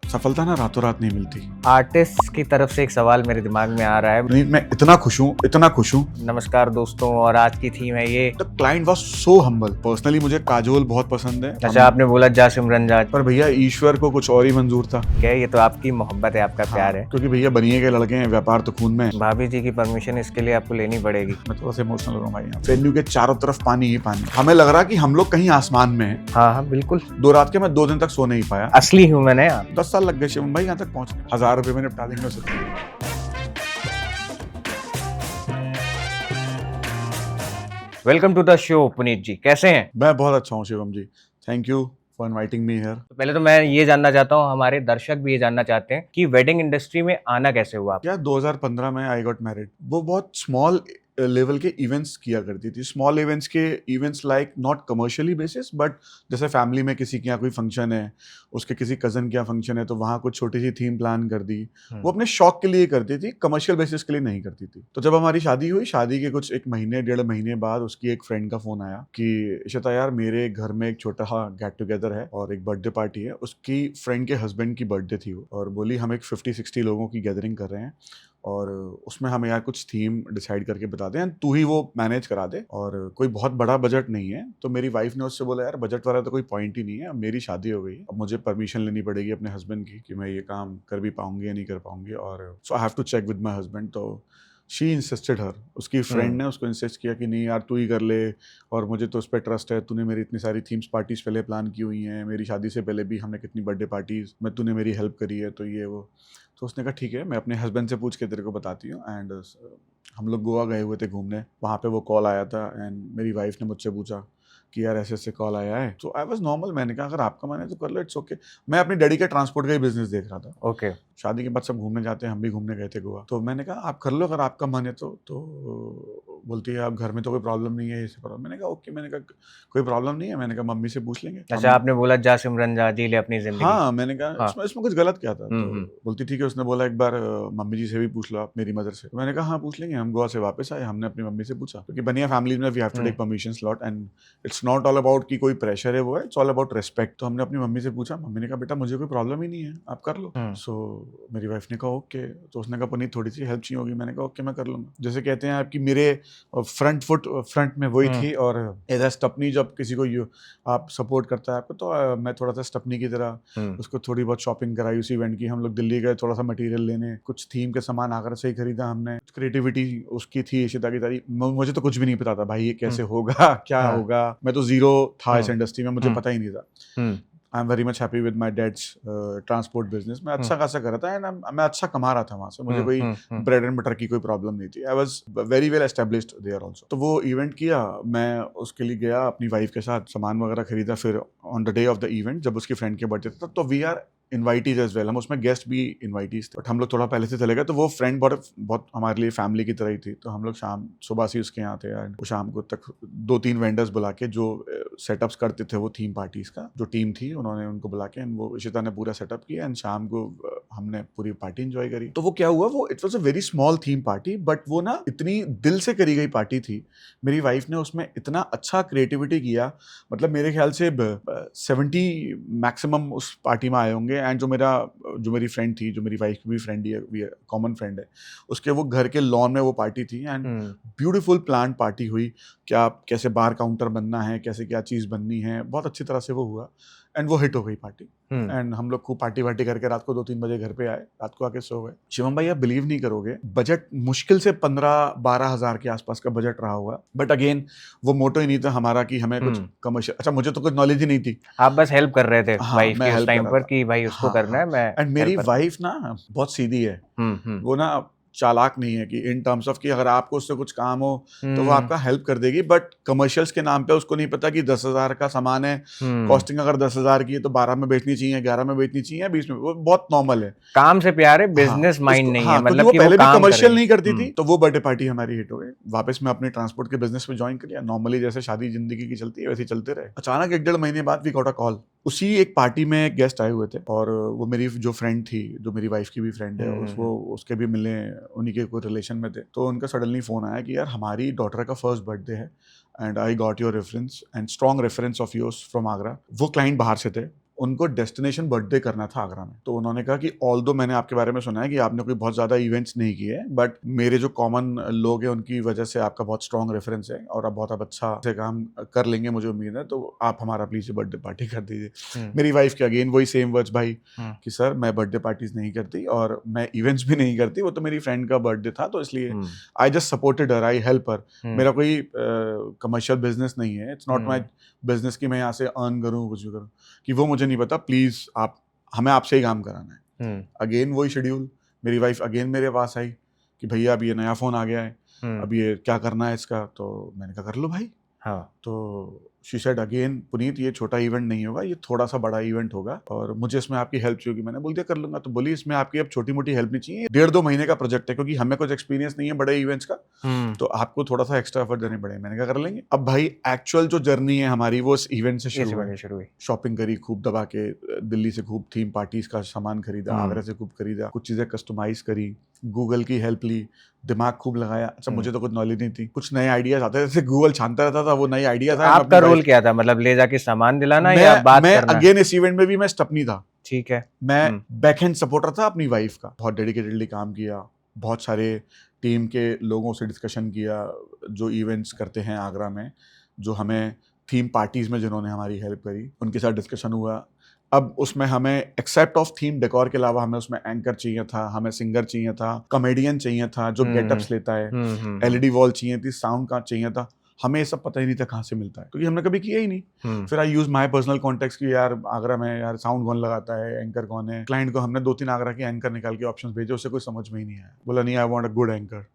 सफलता ना रातों रात नहीं मिलती। आर्टिस्ट की तरफ से एक सवाल मेरे दिमाग में आ रहा है। नहीं, मैं इतना खुश हूँ। नमस्कार दोस्तों, और आज की थीम है ये। The client was so humble. Personally मुझे काजोल बहुत पसंद है। अच्छा, आपने बोला जा सिमरन जा। पर भैया ईश्वर को कुछ और ही मंजूर था। क्या ये तो आपकी मोहब्बत है, आपका प्यार है। क्योंकि भैया बनिए के लड़के हैं, व्यापार तो खून में है। भाभी जी की परमिशन इसके लिए आपको लेनी पड़ेगी। मैं थोड़ा सा इमोशनल हो रहा हूँ भाई। वेन्यू के चारों तरफ पानी ही पानी। हमें लग रहा कि हम लोग कहीं आसमान में हैं। हाँ हाँ बिल्कुल। 2 रात के मैं 2 दिन तक सो नहीं पाया। असली ह्यूमन है आप। 10 साल लग गए शिवम भाई यहाँ तक पहुंचने। 1000 रुपए में निपटा देंगे उसे। Welcome to the show Puneet ji, कैसे हैं? मैं बहुत अच्छा हूँ Shivam ji. Thank you for inviting me here. तो पहले तो मैं ये जानना चाहता हूँ, हमारे दर्शक भी ये जानना चाहते हैं कि वेडिंग इंडस्ट्री में आना कैसे हुआ आप? क्या 2015 में आई गॉट मैरिड। वो बहुत स्मॉल लेवल के इवेंट्स किया करती थी। स्मॉल इवेंट्स के events like not commercially basis, but जैसे फैमिली में किसी के यहाँ कोई फंक्शन है, उसके किसी कजन के यहाँ फंक्शन है, तो वहाँ कुछ छोटी सी थीम प्लान कर दी। वो अपने शौक के लिए करती थी, कमर्शियल बेसिस के लिए नहीं करती थी। तो जब हमारी शादी हुई, शादी के कुछ 1 महीने 1.5 महीने बाद उसकी एक फ्रेंड का फोन आया कि इशिता यार, मेरे घर में एक छोटा सा गेट टुगेदर है और एक बर्थडे पार्टी है। उसकी फ्रेंड के हस्बैंड की बर्थडे थी वो, और बोली हम एक 50-60 लोगों की गैदरिंग कर रहे हैं और उसमें हमें यार कुछ थीम डिसाइड करके बता दें, तू ही वो मैनेज करा दे, और कोई बहुत बड़ा बजट नहीं है। तो मेरी वाइफ ने उससे बोला यार बजट वाला तो कोई पॉइंट ही नहीं है, अब मेरी शादी हो गई, अब मुझे परमिशन लेनी पड़ेगी अपने हस्बैंड की कि मैं ये काम कर भी पाऊंगी या नहीं कर पाऊंगी, और so I have to check with my husband. तो शी इंसिस्टेड हर, उसकी फ्रेंड ने उसको इंसिस्ट किया कि नहीं यार तू ही कर ले, और मुझे तो उस पर ट्रस्ट है, तूने मेरी इतनी सारी थीम्स पार्टीज पहले प्लान की हुई हैं, मेरी शादी से पहले भी हमने कितनी बर्थडे पार्टीज में तूने मेरी हेल्प करी है, तो ये वो। तो उसने कहा ठीक है, मैं अपने हस्बैंड से पूछ के तेरे को बताती हूँ। एंड हम लोग गोवा गए हुए थे घूमने, वहाँ पे वो कॉल आया था एंड मेरी वाइफ ने मुझसे पूछा कि यार ऐसे ऐसे कॉल आया है। तो आई वाज नॉर्मल, मैंने कहा अगर आपका मन है तो कर लो, इट्स ओके। मैं अपनी डैडी के ट्रांसपोर्ट का ही बिजनेस देख रहा था। ओके। शादी के बाद सब घूमने जाते हैं, हम भी घूमने गए थे गोवा। तो मैंने कहा आप कर लो अगर आपका मन है तो बोलती है आप घर में तो कोई प्रॉब्लम नहीं है, ऐसे प्रॉब्लम। मैंने कहा ओके, मैंने कहा कोई प्रॉब्लम नहीं है, मैंने कहा मम्मी से पूछ लेंगे। अच्छा, आपने बोला जा सिमरन जा, जी ले अपनी जिंदगी। हाँ, मैंने कहा हाँ। इसमें कुछ गलत क्या था। तो बोलती ठीक है, उसने बोला एक बार मम्मी जी से भी पूछ लो आप, मेरी मदर से। तो मैंने कहा हाँ पूछ लेंगे। हम गोवा से वापस आए, हमने अपनी मम्मी से पूछा, क्योंकि बनिया फैमिली में we have to take permission lot, and it's not all about कि कोई प्रेशर है, वो है, इट्स ऑल अबाउट रिस्पेक्ट। तो हमने अपनी मम्मी से पूछा, मम्मी ने कहा बेटा मुझे कोई प्रॉब्लम ही नहीं है, आप कर लो। सो मेरी वाइफ ने कहा ओके। तो उसने कहा पुनीत थोड़ी सी हेल्प चाहिए होगी। मैंने कहा ओके मैं कर लूंगा। जैसे कहते हैं आपकी मेरे फ्रंट फुट फ्रंट में वही थी, और एज अ स्टपनी जब किसी को आप सपोर्ट करता है आपको, तो मैं थोड़ा सा स्टपनी की तरह उसको थोड़ी बहुत शॉपिंग कराई उस इवेंट की। हम लोग दिल्ली गए थोड़ा सा मटेरियल लेने, कुछ थीम के सामान आकर से ही खरीदा हमने। क्रिएटिविटी उसकी थी, इशिता की तारीफ। मुझे तो कुछ भी नहीं पता था भाई ये कैसे होगा क्या होगा, मैं तो जीरो था इस इंडस्ट्री में, मुझे पता ही नहीं था। I am very much happy with my dad's transport business. मैं अच्छा खासा कर रहा था एंड मैं अच्छा कमा रहा था वहाँ से, मुझे कोई ब्रेड एंड बटर की कोई प्रॉब्लम नहीं थी। I was very well established there also. तो वो इवेंट किया, मैं उसके लिए गया अपनी वाइफ के साथ, सामान वगैरह खरीदा। फिर on the day of the event जब उसकी फ्रेंड के बर्थडे था, तो we are invitees as well, हम उसमें गेस्ट भी इनवाइटीज थे, बट हम लोग थोड़ा पहले से चले गए। तो वो फ्रेंड बहुत हमारे लिए फैमिली की तरह ही थी। तो हम लोग सुबह से उसके यहाँ थे, एंड शाम को तक 2-3 वेंडर्स बुला के जो सेटअप्स करते थे वो थीम पार्टीज का, जो टीम थी उन्होंने उनको बुला के, एंड वो इशिता ने पूरा सेटअप किया, एंड शाम को हमने पूरी पार्टी एंजॉय करी। तो वो क्या हुआ, वो it was a very small theme party, but वो ना इतनी दिल से करी गई पार्टी थी। मेरी वाइफ ने उसमें इतना अच्छा क्रिएटिविटी किया, मतलब मेरे ख्याल से 70 मैक्सिमम उस पार्टी में आए होंगे। एंड जो मेरी फ्रेंड थी, जो मेरी वाइफ की भी फ्रेंड है, कॉमन फ्रेंड है, उसके वो घर के लॉन में वो पार्टी थी, एंड ब्यूटीफुल प्लान पार्टी हुई। क्या कैसे बार काउंटर बनना है, कैसे क्या चीज़ बननी है, बहुत अच्छी तरह से वो हुआ, एंड वो हिट हो गई पार्टी। एंड हम लोग खूब पार्टी वार्टी करके रात को 2-3 बजे घर पे आए, रात को आके सो गए। शिवम भाई आप बिलीव नहीं करोगे, बजट मुश्किल से 15-12 हज़ार के आसपास का बजट रहा हुआ। बट अगेन वो मोटो ही नहीं था हमारा कि हमें कुछ कमर्शियल, अच्छा मुझे तो कुछ नॉलेज ही नहीं थी, आप बस हेल्प कर रहे थे वाइफ मैं की उस हेल्प कर टाइम रहा पर था। कि भाई उसको करना है, मैं एंड मेरी help कर- वाइफ ना बहुत सीधी है, वो ना चालाक नहीं है कि इन टर्म्स ऑफ कि अगर आपको उससे कुछ काम हो तो वो आपका हेल्प कर देगी, बट कमर्शियल्स के नाम पे उसको नहीं पता कि 10,000 का सामान है, कॉस्टिंग अगर 10,000 की है तो 12 में बेचनी चाहिए, 11 में बेचनी चाहिए, 20 में। वो बहुत नॉर्मल है, काम से प्यार है, बिजनेस माइंड नहीं है, क्योंकि मतलब वो कि पहले भी काम कमर्शियल करे। नहीं करती थी। तो वो बर्थडे पार्टी हमारी हिट हो गई। वापस मैं अपने ट्रांसपोर्ट के बिजनेस में ज्वाइन कर लिया, नॉर्मली जैसे शादी जिंदगी की चलती है वैसे ही चलते रहे। अचानक 1-1.5 महीने बाद वी गॉट अ कॉल। उसी एक पार्टी में गेस्ट आए हुए थे, और वो मेरी जो फ्रेंड थी, जो मेरी वाइफ की भी फ्रेंड है, उसके भी मिलने उन्हीं के कोई रिलेशन में थे। तो उनका सडनली फोन आया कि यार हमारी डॉटर का फर्स्ट बर्थडे है, and I got your reference and strong reference of yours from Agra. वो क्लाइंट बाहर से थे, उनको डेस्टिनेशन बर्थडे करना था आगरा में। तो उन्होंने कहा कि ऑल्दो मैंने आपके बारे में सुना है कि आपने कोई बहुत ज़्यादा इवेंट्स नहीं किए, बट मेरे जो कॉमन लोग हैं उनकी वजह से आपका बहुत स्ट्रॉन्ग रेफरेंस है और आप बहुत अच्छा से काम कर लेंगे, मुझे उम्मीद है, तो आप हमारा प्लीज़ बर्थडे पार्टी कर दीजिए। मेरी वाइफ के अगेन वही सेम वर्ड्स भाई कि सर मैं बर्थडे पार्टीज नहीं करती और मैं इवेंट्स भी नहीं करती, वो तो मेरी फ्रेंड का बर्थडे था तो इसलिए I just supported her, I help her. मेरा कोई कमर्शियल बिजनेस नहीं है, इट्स नॉट माई बिजनेस कि मैं यहाँ से अर्न करूँ कुछ भी करूँ, कि वो मुझे नहीं पता, प्लीज आप हमें आपसे ही काम कराना है। अगेन वही शेड्यूल, मेरी वाइफ अगेन मेरे पास आई कि भैया अब ये नया फोन आ गया है, अब ये क्या करना है इसका, तो मैंने कहा कर लो भाई। हाँ। तो शी सेड अगेन पुनीत ये छोटा इवेंट नहीं होगा, ये थोड़ा सा बड़ा इवेंट होगा और मुझे इसमें आपकी हेल्प चाहिए। मैंने बोल दिया कर लूंगा। तो बोली इसमें आपकी अब छोटी मोटी हेल्प नहीं चाहिए, 1.5-2 महीने का प्रोजेक्ट है, क्योंकि हमें कुछ एक्सपीरियंस नहीं है बड़े इवेंट्स का, तो आपको थोड़ा सा एक्स्ट्रा एफर्ट देने पड़े। मैंने कहा कर लेंगे। अब भाई एक्चुअल जो जर्नी है हमारी वो इस इवेंट से शुरू हुई। शॉपिंग करी खूब दबा के, दिल्ली से खूब थीम पार्टीज का सामान खरीदा, आगरा से खूब खरीदा, कुछ चीजें कस्टमाइज करी, गूगल की हेल्प ली, दिमाग खूब लगाया। अच्छा मुझे तो कुछ नॉलेज नहीं थी, कुछ नए आइडियाज आते थे, गूगल छानता रहता था, वो नए आइडियाज। आपका रोल क्या था, मतलब ले जाके सामान दिलाना या बात करना? अगेन इस इवेंट में भी मैं स्टपनी था। ठीक है। मैं बैकएंड सपोर्टर था अपनी वाइफ का, बहुत डेडिकेटेडली काम किया, बहुत सारे टीम के लोगों से डिस्कशन किया जो इवेंट्स करते हैं आगरा में, जो हमें थीम पार्टीज में जिन्होंने हमारी हेल्प करी, उनके साथ डिस्कशन हुआ। अब उसमें हमें एक्सेप्ट ऑफ थीम डेकोर के अलावा हमें उसमें एंकर चाहिए था, हमें सिंगर चाहिए था, कॉमेडियन चाहिए था जो गेटअप्स लेता है, एलईडी वॉल चाहिए थी, साउंड का चाहिए था। हमें ये सब पता ही नहीं था कहाँ से मिलता है, क्योंकि हमने कभी किया ही नहीं। फिर आई यूज माय पर्सनल कॉन्टेक्स्ट कि यार आगरा में यार साउंड कौन लगाता है, एंकर कौन है। क्लाइंट को हमने 2-3 आगरा के एंकर निकाल के ऑप्शंस भेजे, उसे कोई समझ में ही नहीं आया, बोला नहीं I want a good anchor.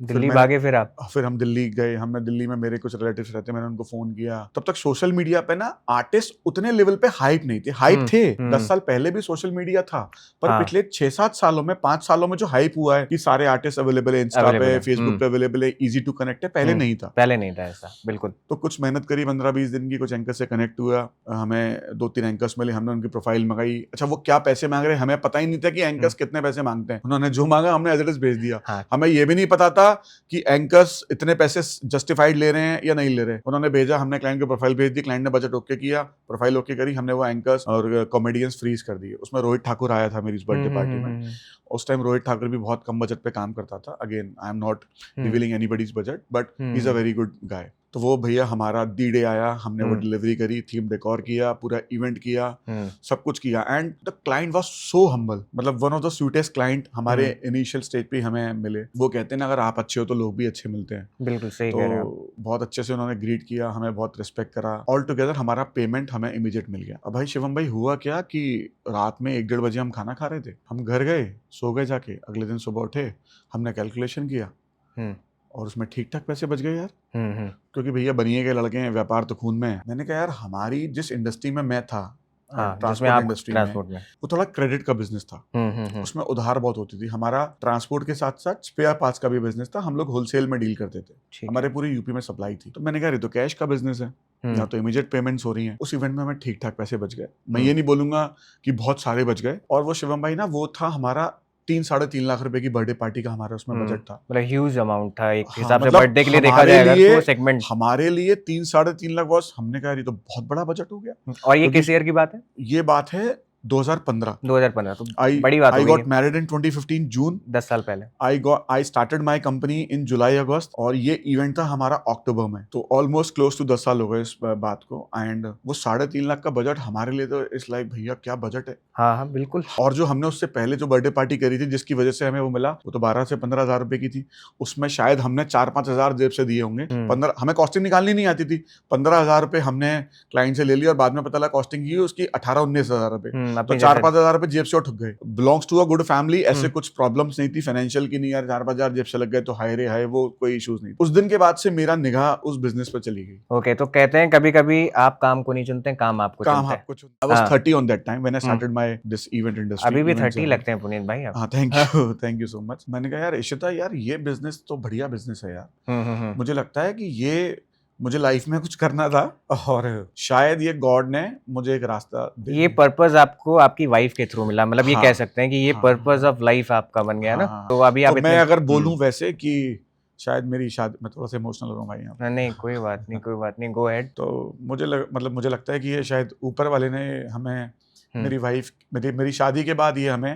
Delhi भागे फिर आप? फिर हम दिल्ली गए, हमने दिल्ली में मेरे कुछ रिलेटिव्स रहते, मैंने उनको फोन किया। तब तक सोशल मीडिया पे ना आर्टिस्ट उतने लेवल पे हाइप नहीं थे, हाइप थे 10 साल पहले भी सोशल मीडिया था, पर पिछले 6-7 सालों में 5 सालों में जो हाइप हुआ है कि सारे आर्टिस्ट अवेलेबल है, इंस्टा पे, फेसबुक पे अवेलेबल है, इजी टू कनेक्ट है, पहले नहीं था। पहले नहीं था ऐसा, बिल्कुल। तो कुछ मेहनत करी, 15-20 दिन की, कुछ एंकर से कनेक्ट हुआ, हमें 2-3 एंकर्स मिले, हमने उनकी प्रोफाइल मंगाई। अच्छा वो क्या पैसे मांग रहे हैं हमें पता ही नहीं था कि एंकर्स कितने पैसे मांगते हैं, उन्होंने जो मांगा हमने एज इट इज भेज दिया। हमें ये भी नहीं पता था कि एंकर्स इतने पैसे जस्टिफाइड ले रहे हैं या नहीं ले रहे। उन्होंने भेजा, हमने क्लाइंट को प्रोफाइल भेज दी, क्लाइंट ने बजट ओके किया, प्रोफाइल ओके करी, हमने वो एंकर्स और कॉमेडियंस फ्रीज कर दिए। उसमें रोहित ठाकुर आया था मेरी इस बर्थडे पार्टी में। उस टाइम रोहित ठाकुर भी बहुत कम बजट पे काम करता था। Again I am not revealing anybody's budget, but he is a very good guy. तो वो भैया हमारा डी डे आया, हमने वो डिलीवरी करी, थीम डेकोर किया, पूरा इवेंट किया, सब कुछ किया, and the client was so humble, मतलब one of the sweetest client हमारे इनिशियल स्टेज पे हमें मिले। वो कहते हैं ना अगर आप अच्छे हो तो लोग भी अच्छे मिलते हैं। बिल्कुल सही तो कह रहे हैं आप। बहुत अच्छे से उन्होंने ग्रीट किया, हमें बहुत रिस्पेक्ट करा, ऑल टुगेदर हमारा पेमेंट हमें इमीडिएट मिल गया। अब भाई शिवम भाई हुआ क्या कि रात में 1-1:30 बजे हम खाना खा रहे थे, हम घर गए, सो गए जाके, अगले दिन सुबह उठे, हमने कैलकुलेशन किया और उसमें ठीक ठाक पैसे बच गए यार। क्योंकि भैया बनिए के लड़के हैं, व्यापार तो खून में है। मैंने कहा यार हमारी जिस इंडस्ट्री में मैं था, ट्रांसपोर्ट इंडस्ट्री में, वो थोड़ा क्रेडिट का बिजनेस था, उसमें उधार बहुत होती थी। हमारा ट्रांसपोर्ट के साथ साथ स्पेयर पार्ट्स का भी बिजनेस था, हम लोग होलसेल में डील करते थे, हमारे पूरी यूपी में सप्लाई थी। तो मैंने कहा ये तो कैश का बिजनेस है, यहाँ तो इमीडिएट पेमेंट्स हो रही हैं। उस इवेंट में हमें ठीक ठाक पैसे बच गए, मैं ये नहीं बोलूंगा कि बहुत सारे बच गए। और वो शिवम भाई ना, वो था हमारा 3-3.5 लाख रुपए की बर्थडे पार्टी का हमारा उसमें बजट था, मतलब ह्यूज अमाउंट था एक हाँ, हिसाब से मतलब बर्थडे के लिए देखा जाएगा तो सेगमेंट। हमारे लिए 3-3.5 लाख बॉस, हमने कहा ये तो बहुत बड़ा बजट हो गया। और ये किस ईयर की बात है? ये बात है 2015। तो बड़ी बात I got married in 2015 जून, 10 साल पहले। I started my company in जुलाई अगस्त, और ये इवेंट था हमारा अक्टूबर में। तो ऑलमोस्ट क्लोज टू 10 साल हो गए इस बात को। एंड वो 3.5 लाख का बजट हमारे लिए तो इस लाइक भैया क्या बजट है। हाँ बिल्कुल। और जो हमने उससे पहले जो बर्थडे पार्टी करी थी जिसकी वजह से हमें वो मिला, वो तो 12 से 15 हजार रुपए की थी। उसमें शायद हमने 4-5 हजार जेब से दिए होंगे। 15 हमें कॉस्टिंग निकालनी नहीं आती थी, 15 हजार रुपए हमने क्लाइंट से ले लिया और बाद में पता लगा कॉस्टिंग की उसकी 18-19 हजार रुपए। तो 4-5 हजार रुपए जेब से ठुक गए। Belongs to a good family, ऐसे कुछ प्रॉब्लम्स नहीं थी फाइनेंशियल की, नहीं यार 4-5 हजार जेब से लग गए तो हाय रे हाय, वो कोई इश्यूज नहीं। उस दिन के बाद से मेरा निगाह उस बिजनेस पे चली गई। ओके, तो कहते हैं कभी कभी आप काम को नहीं चुनते, काम आपको चुनता है। I was 30 on that time when I started my this event industry। अभी भी 30 लगते हैं पुनीत भाई आप। हाँ थैंक यू सो मच। मैंने कहा यार इशिता, यार ये बिजनेस तो बढ़िया बिजनेस है यार। मुझे लगता है कि ये मुझे लाइफ में कुछ करना था और शायद ये गॉड ने मुझे एक रास्ता दिया। ये पर्पस आपको आपकी वाइफ के थ्रू मिला, मतलब ये कह सकते हैं कि ये पर्पस ऑफ लाइफ आपका बन गया ना। तो अभी आप मैं अगर बोलूं वैसे कि शायद मेरी शादी, मैं थोड़ा सा इमोशनल हो रहा हूँ भाई यहाँ। नहीं कोई बात नहीं, कोई बात नहीं, गो अहेड। तो मुझे लगता है कि ये शायद ऊपर वाले ने हमें मेरी वाइफ मेरी शादी के बाद ये हमें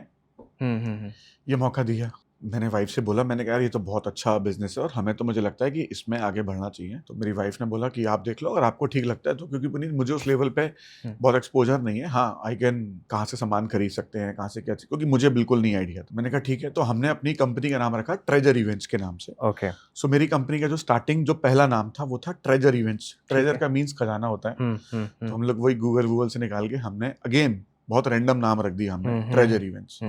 हम्म। ये मौका दिया। मैंने वाइफ से बोला, मैंने कहा यार ये तो बहुत अच्छा बिजनेस है और हमें तो मुझे लगता है कि इसमें आगे बढ़ना चाहिए। तो मेरी वाइफ ने बोला कि आप देख लो, अगर आपको ठीक लगता है तो, क्योंकि पुनीत मुझे उस लेवल पे बहुत एक्सपोजर नहीं है। हाँ, आई कैन कहाँ से सामान खरीद सकते हैं, कहाँ से क्या, क्योंकि मुझे बिल्कुल नहीं आइडिया। तो मैंने कहा ठीक है। तो हमने अपनी कंपनी का नाम रखा ट्रेजर इवेंट्स के नाम से। ओके। सो मेरी कंपनी का जो स्टार्टिंग जो पहला नाम था वो था ट्रेजर इवेंट्स। ट्रेजर का मीन्स खजाना होता है। तो हम लोग वही गूगल से निकाल के हमने अगेन बहुत रैंडम नाम रख दिया हमने, ट्रेजर इवेंट्स।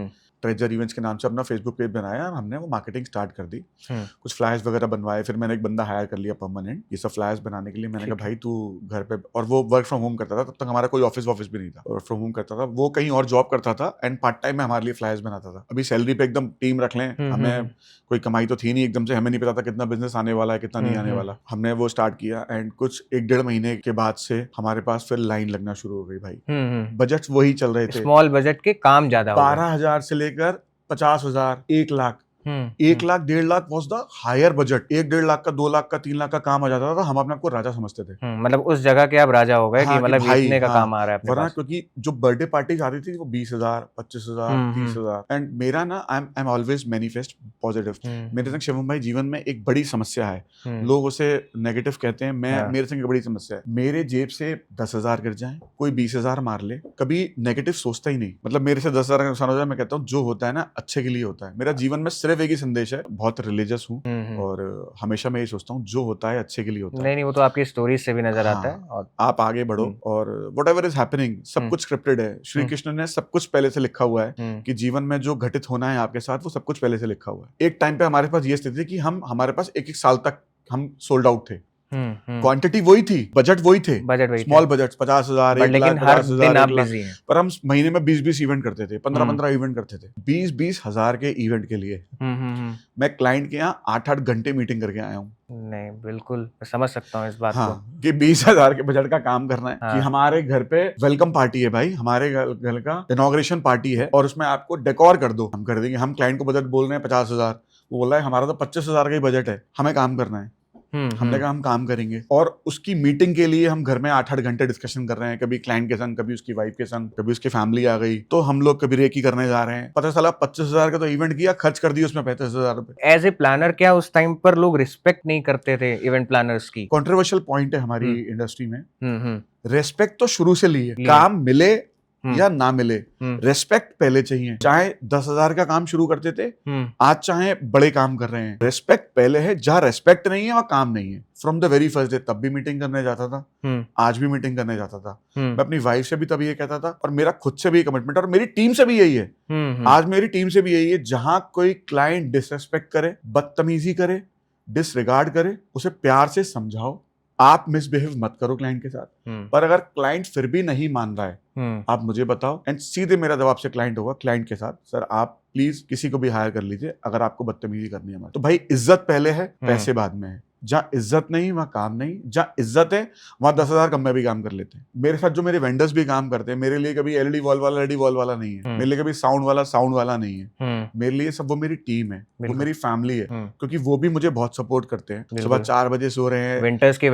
ट्रेजर इवेंट्स के नाम से अपना फेसबुक पेज बनाया और हमने वो मार्केटिंग स्टार्ट कर दी। कुछ फ्लायर्स वगैरह बनवाए, फिर मैंने एक बंदा हायर कर लिया परमानेंट ये सब फ्लायर्स बनाने के लिए। मैंने कहा भाई तू घर पे, और वो वर्क फ्रॉम होम करता था, तब तक हमारा कोई ऑफिस भी नहीं था, वर्क फ्रॉम होम करता था वो, कहीं और जॉब करता था एंड पार्ट टाइम में हमारे लिए फ्लायर्स बनाता था। अभी सैलरी पे एकदम टीम रख लें, हमें कोई कमाई तो थी नहीं एकदम से, हमें नहीं पता था कितना बिजनेस आने वाला है कितना नहीं आने वाला। हमने वो स्टार्ट किया एंड कुछ 1-1.5 महीने के बाद से हमारे पास फिर लाइन लगना शुरू हो गई भाई। बजट वही चल रहे थे, स्मॉल बजट के काम ज्यादा हो गए। 12,000 से लेकर 50,000, 1 lakh, 1 lakh 1.5 lakh was the higher budget. 1-1.5 lakh का, 2 लाख का, 3 लाख का काम आ जाता था। हम अपने आपको राजा समझते थे। मतलब उस जगह के आप राजा हो गए हाँ, कि मतलब भाई, इतने का हाँ, काम आ रहा है अपने वरना पास। क्योंकि जो बर्थडे पार्टीज आती थी वो 20,000, 25,000, 30,000। एंड मेरा ना I am always manifest positive. मेरे संग शिवम भाई जीवन में एक बड़ी समस्या है, लोग उसे नेगेटिव कहते हैं, मेरे संग एक बड़ी समस्या है, मेरे जेब से 10,000 गिर जाए, कोई 20,000 मार ले, कभी नेगेटिव सोचता ही नहीं। मतलब मेरे से 10,000 का नुकसान हो जाए, मैं कहता हूँ जो होता है ना अच्छे के लिए होता है। मेरा जीवन में सिर्फ एक ही संदेश है, बहुत रिलीजियस हूँ और हमेशा मैं ये सोचता हूँ जो होता है अच्छे के लिए होता है। नहीं, वो तो आपकी स्टोरी से भी नजर आता है। और आप आगे बढ़ो और व्हाटएवर इज हैपनिंग सब कुछ स्क्रिप्टेड है। श्री कृष्ण ने सब कुछ पहले से लिखा हुआ है कि जीवन में जो घटित होना है आपके साथ वो सब कुछ पहले से लिखा हुआ है। एक टाइम पे हमारे पास ये स्थिति थी कि हमारे पास एक साल तक हम सोल्ड आउट थे। क्वांटिटी वही थी, बजट वही थे, स्मॉल बजट 50,000, 1 लाख, 50,000, 1 लाख, पर हम महीने में 20-20 इवेंट करते थे, 15-15 इवेंट करते थे। 20-20 हजार के इवेंट के लिए मैं क्लाइंट के यहाँ 8-8 घंटे मीटिंग करके आया हूँ। नहीं, बिल्कुल समझ सकता हूँ इस बात को कि 20,000 के बजट का काम करना है। कि हमारे घर पे वेलकम पार्टी है भाई, हमारे घर का इनॉग्रेशन पार्टी है और उसमें आपको डेकोर कर दो, हम कर देंगे। हम क्लाइंट को बजट बोल रहे हैं 50,000, वो बोल रहा है हमारा तो 25,000 का ही बजट है, हमें काम करना है। हमने कहा हम काम करेंगे और उसकी मीटिंग के लिए हम घर में 8-8 घंटे डिस्कशन कर रहे हैं, कभी क्लाइंट के संग, कभी उसकी वाइफ के संग, कभी उसकी फैमिली आ गई तो हम लोग कभी रेकी करने जा रहे हैं। पता चला 25,000 का तो इवेंट किया, खर्च कर दिया उसमें 35,000 रुपए। एज ए प्लानर क्या उस टाइम पर लोग रिस्पेक्ट नहीं करते थे इवेंट प्लानर्स की? कंट्रोवर्शियल पॉइंट है हमारी इंडस्ट्री में। रेस्पेक्ट तो शुरू से ली है, काम मिले या ना मिले, रेस्पेक्ट पहले चाहिए। चाहे 10,000 का काम शुरू करते थे, आज चाहे बड़े काम कर रहे हैं, रेस्पेक्ट पहले है। जहां रेस्पेक्ट नहीं है वहां काम नहीं है। From the very first day, तब भी मीटिंग करने जाता था, आज भी मीटिंग करने जाता था। मैं अपनी वाइफ से भी तब ये कहता था और मेरा खुद से भी कमिटमेंट और मेरी टीम से भी यही है। आज मेरी टीम से भी यही है, जहां कोई क्लाइंट डिसरेस्पेक्ट करे, बदतमीजी करे, डिसरिगार्ड करे, उसे प्यार से समझाओ। आप मिसबिहेव मत करो क्लाइंट के साथ, पर अगर क्लाइंट फिर भी नहीं मान रहा है आप मुझे बताओ एंड सीधे मेरा जवाब से क्लाइंट होगा क्लाइंट के साथ, सर आप प्लीज किसी को भी हायर कर लीजिए अगर आपको बदतमीजी करनी है। तो भाई इज्जत पहले है, पैसे बाद में है। जहाँ इज्जत नहीं वहाँ काम नहीं, जहाँ इज्जत है वहाँ 10,000 कम में भी काम कर लेते हैं। मेरे साथ जो मेरे वेंडर्स भी काम करते हैं, मेरे लिए कभी एलईडी वॉल वाला नहीं है, मेरे लिए कभी साउंड वाला नहीं है। मेरे लिए सब वो मेरी टीम है, वो मेरी फैमिली है, क्योंकि वो भी मुझे बहुत सपोर्ट करते हैं। सुबह 4 बजे सो रहे हैं, विंटर्स की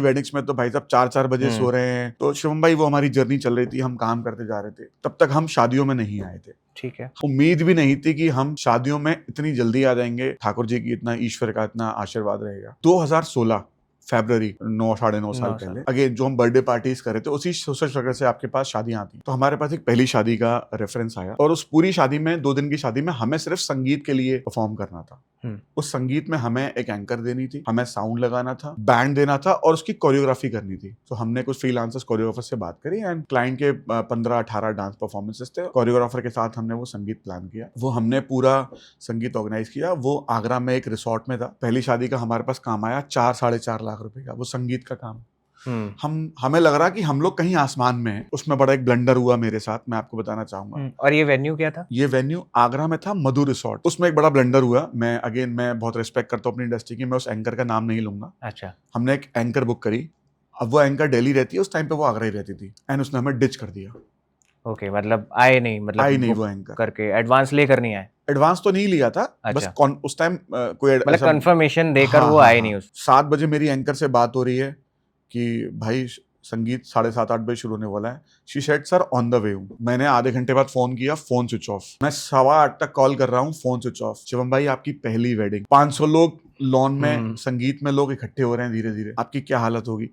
वेडिंग्स में तो भाई साहब 4-4 बजे सो रहे हैं। तो शिवम भाई वो हमारी जर्नी चल रही थी, हम काम करते जा रहे थे, तब तक हम शादियों में नहीं आए थे। ठीक है, उम्मीद भी नहीं थी कि हम शादियों में इतनी जल्दी आ जाएंगे। ठाकुर जी की इतना, ईश्वर का इतना आशीर्वाद रहेगा। 2016 फरवरी, 9-9.5 साल पहले अगेन जो हम बर्थडे पार्टीज कर रहे थे, उसी सोशल सर्कल से आपके पास शादियां आती। तो हमारे पास एक पहली शादी का रेफरेंस आया और उस पूरी शादी में, 2 दिन की शादी में हमें सिर्फ संगीत के लिए परफॉर्म करना था। उस संगीत में हमें एक एंकर देनी थी, हमें साउंड लगाना था, बैंड देना था और उसकी कोरियोग्राफी करनी थी। तो हमने कुछ फ्रीलांसर्स कोरियोग्राफर से बात करी एंड क्लाइंट के 15-18 डांस परफॉर्मेंसेस थे। कोरियोग्राफर के साथ हमने वो संगीत प्लान किया, वो हमने पूरा संगीत ऑर्गेनाइज किया। वो आगरा में एक रिसोर्ट में था। पहली शादी का हमारे पास काम आया 4-4.5 लाख रुपए का, वो संगीत का काम। हमें लग रहा कि हम लोग कहीं आसमान में हैं। उसमें बड़ा एक ब्लंडर हुआ मेरे साथ, मैं आपको बताना चाहूंगा। और ये वेन्यू क्या था? ये वेन्यू आगरा में था, मधु रिसोर्ट। उसमें एक बड़ा ब्लंडर हुआ। मैं बहुत रिस्पेक्ट करता हूँ अपनी इंडस्ट्री की, मैं उस एंकर का नाम नहीं लूंगा। अच्छा। हमने एक एंकर बुक करी, अब वो एंकर दिल्ली रहती है, उस टाइम पे वो आगरा ही रहती थी, एंड उसने हमें डिच कर दिया। ओके, मतलब आए नहीं वो एंकर करके एडवांस लेकर नहीं आए? एडवांस तो नहीं लिया था। अच्छा। बस उस टाइम कोई कंफर्मेशन देकर वो आए नहीं। 7 बजे मेरी एंकर से बात हो रही है कि भाई संगीत 7:30-8 बजे शुरू होने वाला है। She said sir on the way हूँ। मैंने आधे घंटे बाद फोन किया, फोन स्विच ऑफ। मैं 7:15 तक कॉल कर रहा हूँ, फोन स्विच ऑफ। शिवम भाई आपकी पहली वेडिंग, 500 लोग लॉन में, संगीत में लोग इकट्ठे हो रहे हैं धीरे धीरे, आपकी क्या हालत होगी?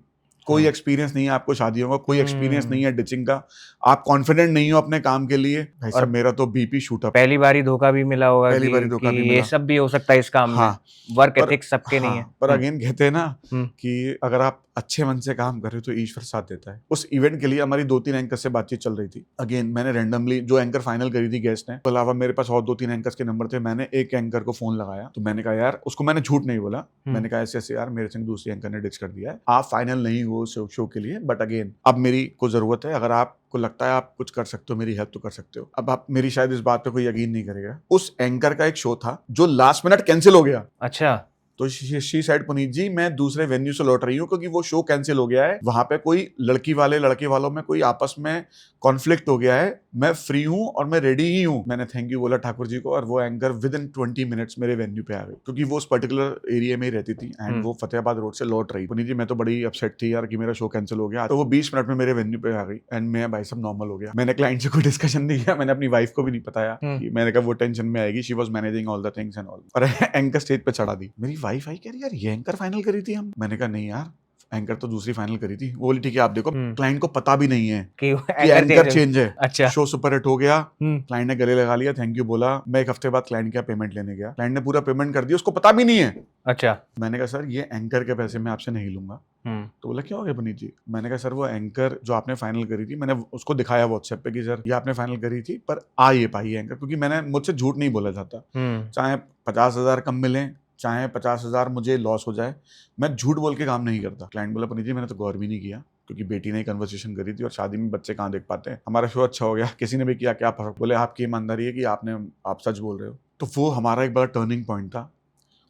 कोई एक्सपीरियंस नहीं है आपको शादियों का, कोई एक्सपीरियंस नहीं है डिचिंग का, आप कॉन्फिडेंट नहीं हो अपने काम के लिए। भाई साहब मेरा तो बीपी शूट अप। पहली बारी धोखा भी मिला होगा पहली बारी धोखा भी ये मिला। सब भी हो सकता है इस काम हाँ, में, वर्क एथिक्स सबके नहीं है। पर अगेन कहते हैं ना कि अगर आप अच्छे मन से काम कर रहे हो तो ईश्वर साथ देता है। उस इवेंट के लिए हमारी 2-3 एंकर से बातचीत चल रही थी। अगेन मैंने रैंडमली जो एंकर फाइनल करी थी गेस्ट ने, तो अलावा मेरे पास और 2-3 एंकर्स के नंबर थे। मैंने एक एंकर को फोन लगाया, तो मैंने कहा यार, उसको मैंने झूठ नहीं बोला, मैंने कहा ऐसे ऐसे यार मेरे संग दूसरी एंकर ने डिच कर दिया है, आप फाइनल नहीं हो शो के लिए, बट अगेन अब मेरी को जरूरत है, अगर आपको लगता है आप कुछ कर सकते हो, मेरी हेल्प तो कर सकते हो। अब आप मेरी शायद इस बात पे कोई यकीन नहीं करेगा, उस एंकर का एक शो था जो लास्ट मिनट कैंसिल हो गया। अच्छा। तो शी सेड पुनीत जी मैं दूसरे वेन्यू से लौट रही हूँ क्योंकि वो शो कैंसिल हो गया है, वहां पे कोई लड़की वाले लड़के वालों में कोई आपस में कॉन्फ्लिक्ट हो गया है, मैं फ्री हूँ और मैं रेडी ही हूँ। मैंने थैंक यू बोला ठाकुर जी को, और वो एंकर विद इन 20 मिनट्स मेरे वेन्यू पे आ गई, क्योंकि वो उस पर्टिकुलर एरिया में ही रहती थी एंड वो फतेहाबाद रोड से लौट रही। पुनीत जी मैं तो बड़ी अपसेट थी यार कि मेरा शो कैंसिल हो गया, तो वो 20 मिनट में मेरे वेन्यू पे आ गई एंड मैं भाई सब नॉर्मल हो गया। मैंने क्लाइंट से कोई डिस्कशन नहीं किया, मैंने अपनी वाइफ को भी नहीं बताया कि मैंने कहा वो टेंशन में आएगी, she was managing all the things and all, और एंकर स्टेज पे चढ़ा दी। मेरी वाइफ आई कह रही यार ये एंकर फाइनल करी थी हम, मैंने कहा नहीं यार एंकर तो दूसरी फाइनल करी थी। वो बोली ठीक है आप देखो, क्लाइंट को पता भी नहीं है कि एंकर चेंज है। अच्छा। शो सुपर हिट हो गया, क्लाइंट ने गले लगा लिया, थैंक यू बोला। मैं एक हफ्ते बाद क्लाइंट का पेमेंट लेने गया, क्लाइंट ने पूरा पेमेंट कर दिया, उसको पता भी नहीं है। अच्छा। मैंने कहा सर ये एंकर के पैसे मैं आपसे नहीं लूंगा। तो बोला क्या हो गया पुनीत जी? मैंने कहा सर वो एंकर जो आपने फाइनल करी थी, मैंने उसको दिखाया व्हाट्सएप पे कि सर ये आपने फाइनल करी थी पर आ ये पाई एंकर, क्योंकि मैंने मुझसे झूठ नहीं बोला जाता, चाहे 50,000 कम मिले चाहे 50,000 मुझे लॉस हो जाए, मैं झूठ बोल के काम नहीं करता। क्लाइंट बोला पुनीत जी मैंने तो गौर भी नहीं किया, क्योंकि बेटी ने कन्वर्सेशन करी थी और शादी में बच्चे कहाँ देख पाते हैं, हमारा शो अच्छा हो गया, किसी ने भी किया क्या फर्क। बोले आपकी ईमानदारी है कि आप सच बोल रहे हो। तो वो हमारा एक बड़ा टर्निंग पॉइंट था।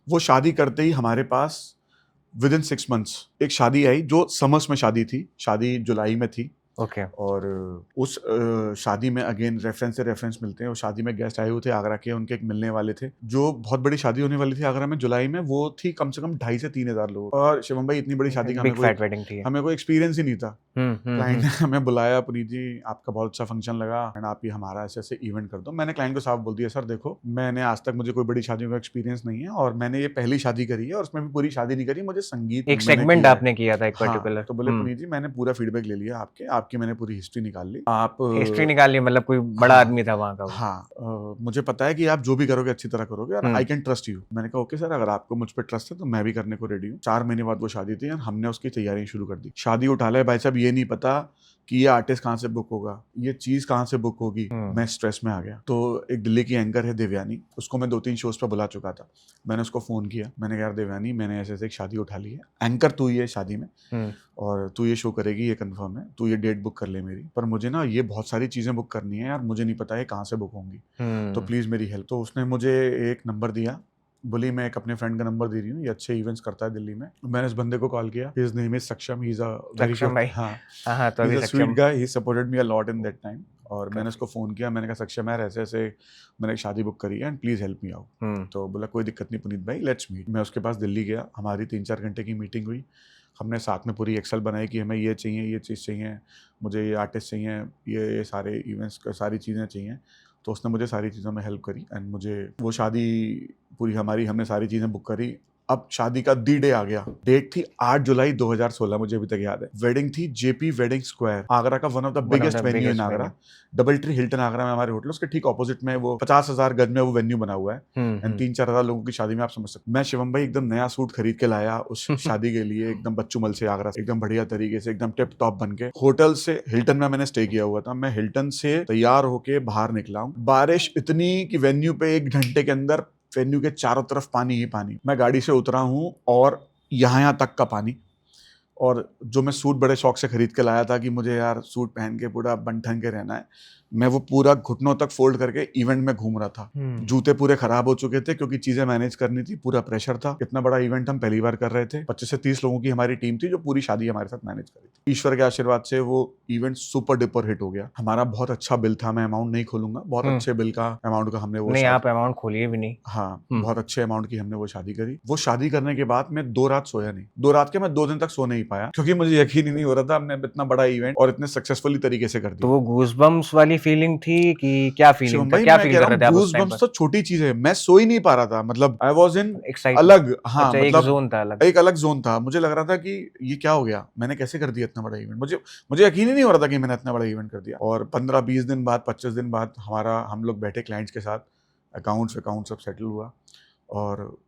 वो शादी करते ही हमारे पास विद इन 6 मंथ्स एक शादी आई, जो समर्स में शादी थी, शादी जुलाई में थी। ओके। और उस शादी में अगेन रेफरेंस से रेफरेंस मिलते हैं। उस शादी में गेस्ट आए हुए थे आगरा के, उनके एक मिलने वाले थे, जो बहुत बड़ी शादी होने वाली थी आगरा में जुलाई में, वो थी कम से कम 2,500 से 3,000 लोग। और शिवम भाई इतनी बड़ी शादी का हमें कोई एक्सपीरियंस ही नहीं था। क्लाइंट ने हमें बुलाया, पुनीत जी आपका बहुत अच्छा फंक्शन लगा एंड आप ये हमारा ऐसे ऐसे इवेंट कर दो। मैंने क्लाइंट को साफ बोल दिया सर देखो मैंने आज तक मुझे कोई बड़ी शादियों का एक्सपीरियंस नहीं है, और मैंने ये पहली शादी करी है और उसमें भी पूरी शादी नहीं करी, मुझे संगीत एक सेगमेंट आपने किया था एक पर्टिकुलर। तो बोले पुनीत जी मैंने पूरा फीडबैक ले लिया आपकी मैंने पूरी हिस्ट्री निकाल ली। आप हिस्ट्री निकाल ली, मतलब कोई बड़ा आदमी था वहां का। हाँ मुझे पता है कि आप जो भी करोगे अच्छी तरह करोगे और आई कैन ट्रस्ट यू। मैंने कहा ओके सर अगर आपको मुझ पर ट्रस्ट है तो मैं भी करने को रेडी हूँ। 4 महीने बाद वो शादी थी और हमने उसकी तैयारी शुरू कर दी। शादी उठा ले भाई साहब, ये नहीं पता कि ये आर्टिस्ट कहाँ से बुक होगा, ये चीज कहाँ से बुक होगी। मैं स्ट्रेस में आ गया। तो एक दिल्ली की एंकर है देवयानी, उसको मैं 2-3 शोज पर बुला चुका था। मैंने उसको फोन किया, मैंने कहा यार देवयानी मैंने ऐसे ऐसे एक शादी उठा ली है, एंकर तू ही है शादी में और तू ये शो करेगी, ये कंफर्म है, तू ये डेट बुक कर ले मेरी, पर मुझे ना ये बहुत सारी चीजें बुक करनी है यार, मुझे नहीं पता है कहाँ से बुक होंगी, तो प्लीज मेरी हेल्प। तो उसने मुझे एक नंबर दिया, बोली मैं एक अपने फ्रेंड का नंबर दे रही हूँ, ये अच्छे इवेंट्स करता है दिल्ली में। मैंने इस बंदे को कॉल किया, his name is Saksham, he is a very good, हाँ तो he sweet guy, he supported me a lot in that time. और मैंने उसको फ़ोन किया, मैंने कहा सक्षम यार ऐसे ऐसे मैंने एक शादी बुक करी है and please help me out. तो बोला कोई दिक्कत नहीं पुनीत भाई, लेट्स मीट। मैं उसके पास दिल्ली गया, हमारी 3-4 घंटे की मीटिंग हुई। हमने साथ में पूरी एक्सेल बनाई कि हमें ये चाहिए, ये चीज़ चाहिए, मुझे ये आर्टिस्ट चाहिए, ये सारे इवेंट्स सारी चीज़ें चाहिए। तो उसने मुझे सारी चीज़ों में हेल्प करी एंड मुझे वो शादी पूरी हमारी, हमने सारी चीज़ें बुक करी। अब शादी का दी डे आ गया, डेट थी 8 जुलाई 2016, मुझे अभी तक याद है। वेडिंग थी जेपी वेडिंग स्क्वायर, आगरा का one of the biggest venue in Agra, double tree Hilton Agra में हमारे होटल, उसके ठीक ऑपोजिट में वो 50,000 गज में वो वेन्यू बना हुआ है एंड 3-4 हज़ार लोगों की शादी में आप समझ सकते। मैं शिवम भाई एकदम नया सूट खरीद के लाया उस शादी के लिए, एकदम बच्चूमल से आगरा से, एकदम बढ़िया तरीके से, एकदम टिप टॉप बन के। होटल से हिल्टन में मैंने स्टे किया हुआ था, मैं हिल्टन से तैयार होके बाहर निकला हूँ, बारिश इतनी कि वेन्यू पे 1 घंटे के अंदर वेन्यू के चारों तरफ पानी ही पानी। मैं गाड़ी से उतरा हूँ और यहाँ तक का पानी, और जो मैं सूट बड़े शौक से खरीद के लाया था कि मुझे यार सूट पहन के पूरा बन ठन के रहना है, मैं वो पूरा घुटनों तक फोल्ड करके इवेंट में घूम रहा था। जूते पूरे खराब हो चुके थे क्योंकि चीजें मैनेज करनी थी, पूरा प्रेशर था। इतना बड़ा इवेंट हम पहली बार कर रहे थे, 25 से 30 लोगों की हमारी टीम थी जो पूरी शादी हमारे साथ मैनेज करी थी। ईश्वर के आशीर्वाद से वो इवेंट सुपर डुपर हिट हो गया। हमारा बहुत अच्छा बिल था, मैं अमाउंट नहीं खोलूंगा, बहुत अच्छे बिल का अमाउंट का हमने वो, नहीं आप अमाउंट खोलिए भी नहीं। हाँ बहुत अच्छे अमाउंट की हमने वो शादी करी। वो शादी करने के बाद मैं 2 रात सोया नहीं, 2 रात के मैं 2 दिन तक सो नहीं पाया क्योंकि मुझे यकीन ही नहीं हो रहा था हमने इतना बड़ा इवेंट और इतने सक्सेसफुली तरीके से कर तो दिया। वो गूज़बम्प्स वाली फीलिंग थी कि क्या फीलिंग शिवम था? भाई क्या मैं फील कह कर रहा रहे हूँ थे आप उस गूज टाइम बम्प्स पर? तो छोटी चीज है, मैं सो ही नहीं पा रहा था, मतलब आई वॉज इन एक्साइटेड, अलग, हाँ अच्छा एक मतलब ज़ोन था अलग। एक अलग जोन था। मुझे लग रहा था कि ये क्या हो गया, मैंने कैसे कर दिया इतना बड़ा इवेंट, मुझे यकीन ही नहीं हो रहा था कि मैंने इतना बड़ा इवेंट कर दिया। और 15-20 दिन बाद, 25 दिन बाद हम लोग बैठे क्लाइंट्स के साथ, अकाउंट सब सेटल हुआ और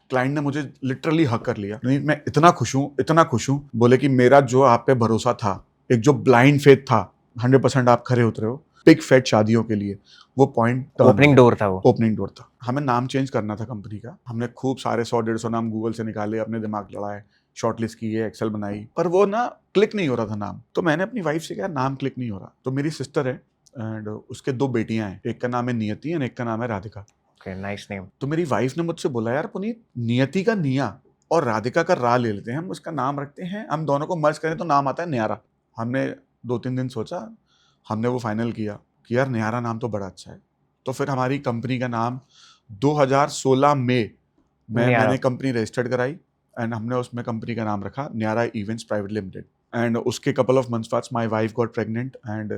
क्लाइंट ने मुझे लिटरली हक कर लिया। नहीं, मैं इतना खुश हूँ, बोले कि मेरा जो आप पे भरोसा था, एक जो ब्लाइंड फेथ था, 100% आप खरे उतरे हो बिग फैट शादियों के लिए, वो पॉइंट टर्न ओपनिंग डोर था वो। ओपनिंग डोर था। हमें नाम चेंज करना था कंपनी का, हमने खूब सारे 100-150 नाम गूगल से निकाले, अपने दिमाग लड़ाए, शॉर्टलिस्ट की है, एक्सेल बनाई, पर वो ना क्लिक नहीं हो रहा था नाम। तो मैंने अपनी वाइफ से कहा नाम क्लिक नहीं हो रहा। तो मेरी सिस्टर है एंड उसके 2 बेटियां हैं, एक का नाम है नियति और एक का नाम है राधिका। Okay, nice name. तो मेरी वाइफ ने मुझसे बोला यार पुनीत, नियति का निया और राधिका का रा ले लेते हैं, हम उसका नाम रखते हैं, हम दोनों को मर्ज करें तो नाम आता है न्यारा। हमने 2-3 दिन सोचा, हमने वो फाइनल किया कि यार न्यारा नाम तो बड़ा अच्छा है। तो फिर हमारी कंपनी का नाम 2016 में न्यारा। मैंने कंपनी रजिस्टर्ड कराई एंड हमने उसमें कंपनी का नाम रखा न्यारा इवेंट्स प्राइवेट लिमिटेड। एंड उसके कपल ऑफ मंथ्स बाद my wife got pregnant and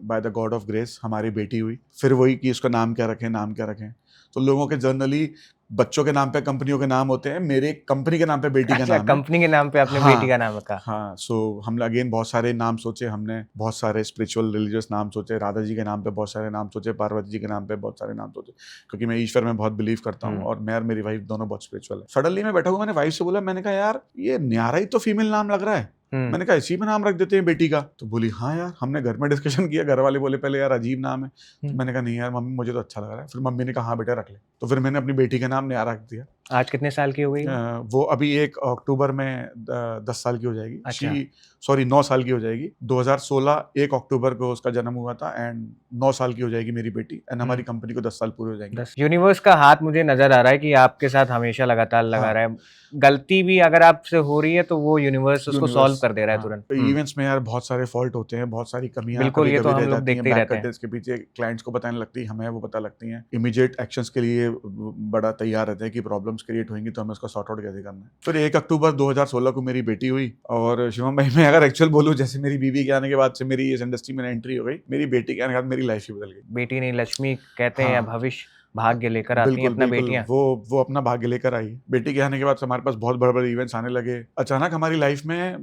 by the God of grace हमारी बेटी हुई। फिर वही कि उसका नाम क्या रखें। तो लोगों के जनरली बच्चों के नाम पे कंपनियों के नाम होते हैं, मेरे कंपनी के नाम पे बेटी का अच्छा, नाम है। कंपनी के नाम पे आपने बेटी का नाम रखा। हाँ, सो हम अगेन बहुत सारे नाम सोचे, हमने बहुत सारे स्पिरिचुअल रिलीजियस नाम सोचे, राधा जी के नाम पे बहुत सारे नाम सोचे, पार्वती जी के नाम पे बहुत सारे नाम सोचे, क्योंकि मैं ईश्वर में बहुत बिलीव करता हूँ और मैं और मेरी वाइफ दोनों बहुत स्पिरिचुअल है। सडनली मैं बैठा हुआ, मैंने वाइफ से बोला, मैंने कहा यार ये न्यारा ही तो फीमेल नाम लग रहा है, मैंने कहा इसी में नाम रख देते हैं बेटी का। तो बोली हाँ यार, हमने घर में डिस्कशन किया, घर वाले बोले पहले यार अजीब नाम है, तो मैंने कहा नहीं यार मम्मी मुझे तो अच्छा लग रहा है। फिर मम्मी ने कहा हाँ बेटा रख ले, तो फिर मैंने अपनी बेटी का नाम न्यारा रख दिया। आज कितने साल की हो गई वो? वो अभी 1 अक्टूबर में 10 साल की हो जाएगी। अच्छा। 9 साल की हो जाएगी। 2016 1 अक्टूबर को उसका जन्म हुआ था एंड 9 साल की हो जाएगी मेरी बेटी एंड हमारी कंपनी को 10 साल पूरे हो जाएंगे। यूनिवर्स का हाथ मुझे नजर आ रहा है कि आपके साथ हमेशा लगातार लगा हाँ। रहा है। गलती भी अगर आपसे हो रही है तो वो यूनिवर्स उसको सॉल्व कर दे रहा है हाँ, तुरंत। तो इवेंट्स में यार बहुत सारे फॉल्ट होते हैं, बहुत सारी कमियां बिल्कुल, ये तो कभी-कभी हम रह लोग जाती हैं, देखते ही बैक रहते हैं। कर्टेन्स के पीछे क्लाइंट्स को पता नहीं लगती, हमें वो पता लगती हैं। इमीडिएट एक्शंस के लिए बड़ा तैयार रहते हैं कि प्रॉब्लम्स क्रिएट होंगी तो हमें उसका सॉर्ट आउट कैसे करना है। फिर 1 अक्टूबर 2016 को मेरी बेटी हुई और शिवम भाई मैं अगर एक्चुअल बोलूं, जैसे मेरी बीवी के आने के बाद से मेरी इस इंडस्ट्री में एंट्री हो गई, मेरी बेटी के आने के बाद मेरी लाइफ ही बदल गई। बेटी नहीं लक्ष्मी कहते हैं या हाँ, भविष्य भाग्य लेकर आती हैं अपना बेटियां। वो अपना भाग्य लेकर आई। बेटी के आने के बाद से हमारे पास बहुत बड़े-बड़े इवेंट्स आने लगे। अचानक हमारी लाइफ में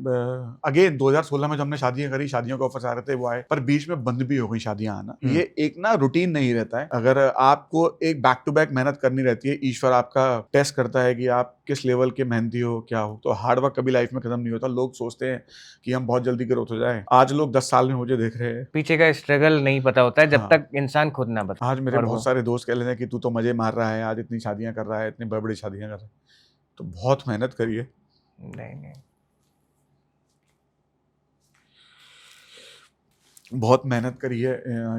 अगेन 2016 में जब हमने शादियां करी, शादियों के ऑफर्स आ रहे थे, वो आए, पर बीच में बंद भी हो गई शादियां आना। ये एक ना रूटीन नहीं रहता है। अगर आपको एक बैक टू बैक मेहनत करनी रहती है, ईश्वर आपका टेस्ट करता है कि आप किस लेवल के मेहनती हो, क्या हो। तो हार्ड वर्क कभी लाइफ में खत्म नहीं होता। लोग सोचते हैं कि हम बहुत जल्दी ग्रोथ हो जाए, आज लोग 10 साल में मुझे देख रहे हैं। पीछे का स्ट्रगल नहीं पता होता है जब हाँ। तक इंसान खुद ना बताए। आज मेरे और बहुत वो सारे दोस्त कह लेते हैं कि तू तो मजे मार रहा है, आज इतनी शादियां कर रहा है, इतनी बड़ी-बड़ी शादियां कर रहा है। तो बहुत मेहनत करी है। नहीं बहुत मेहनत करी है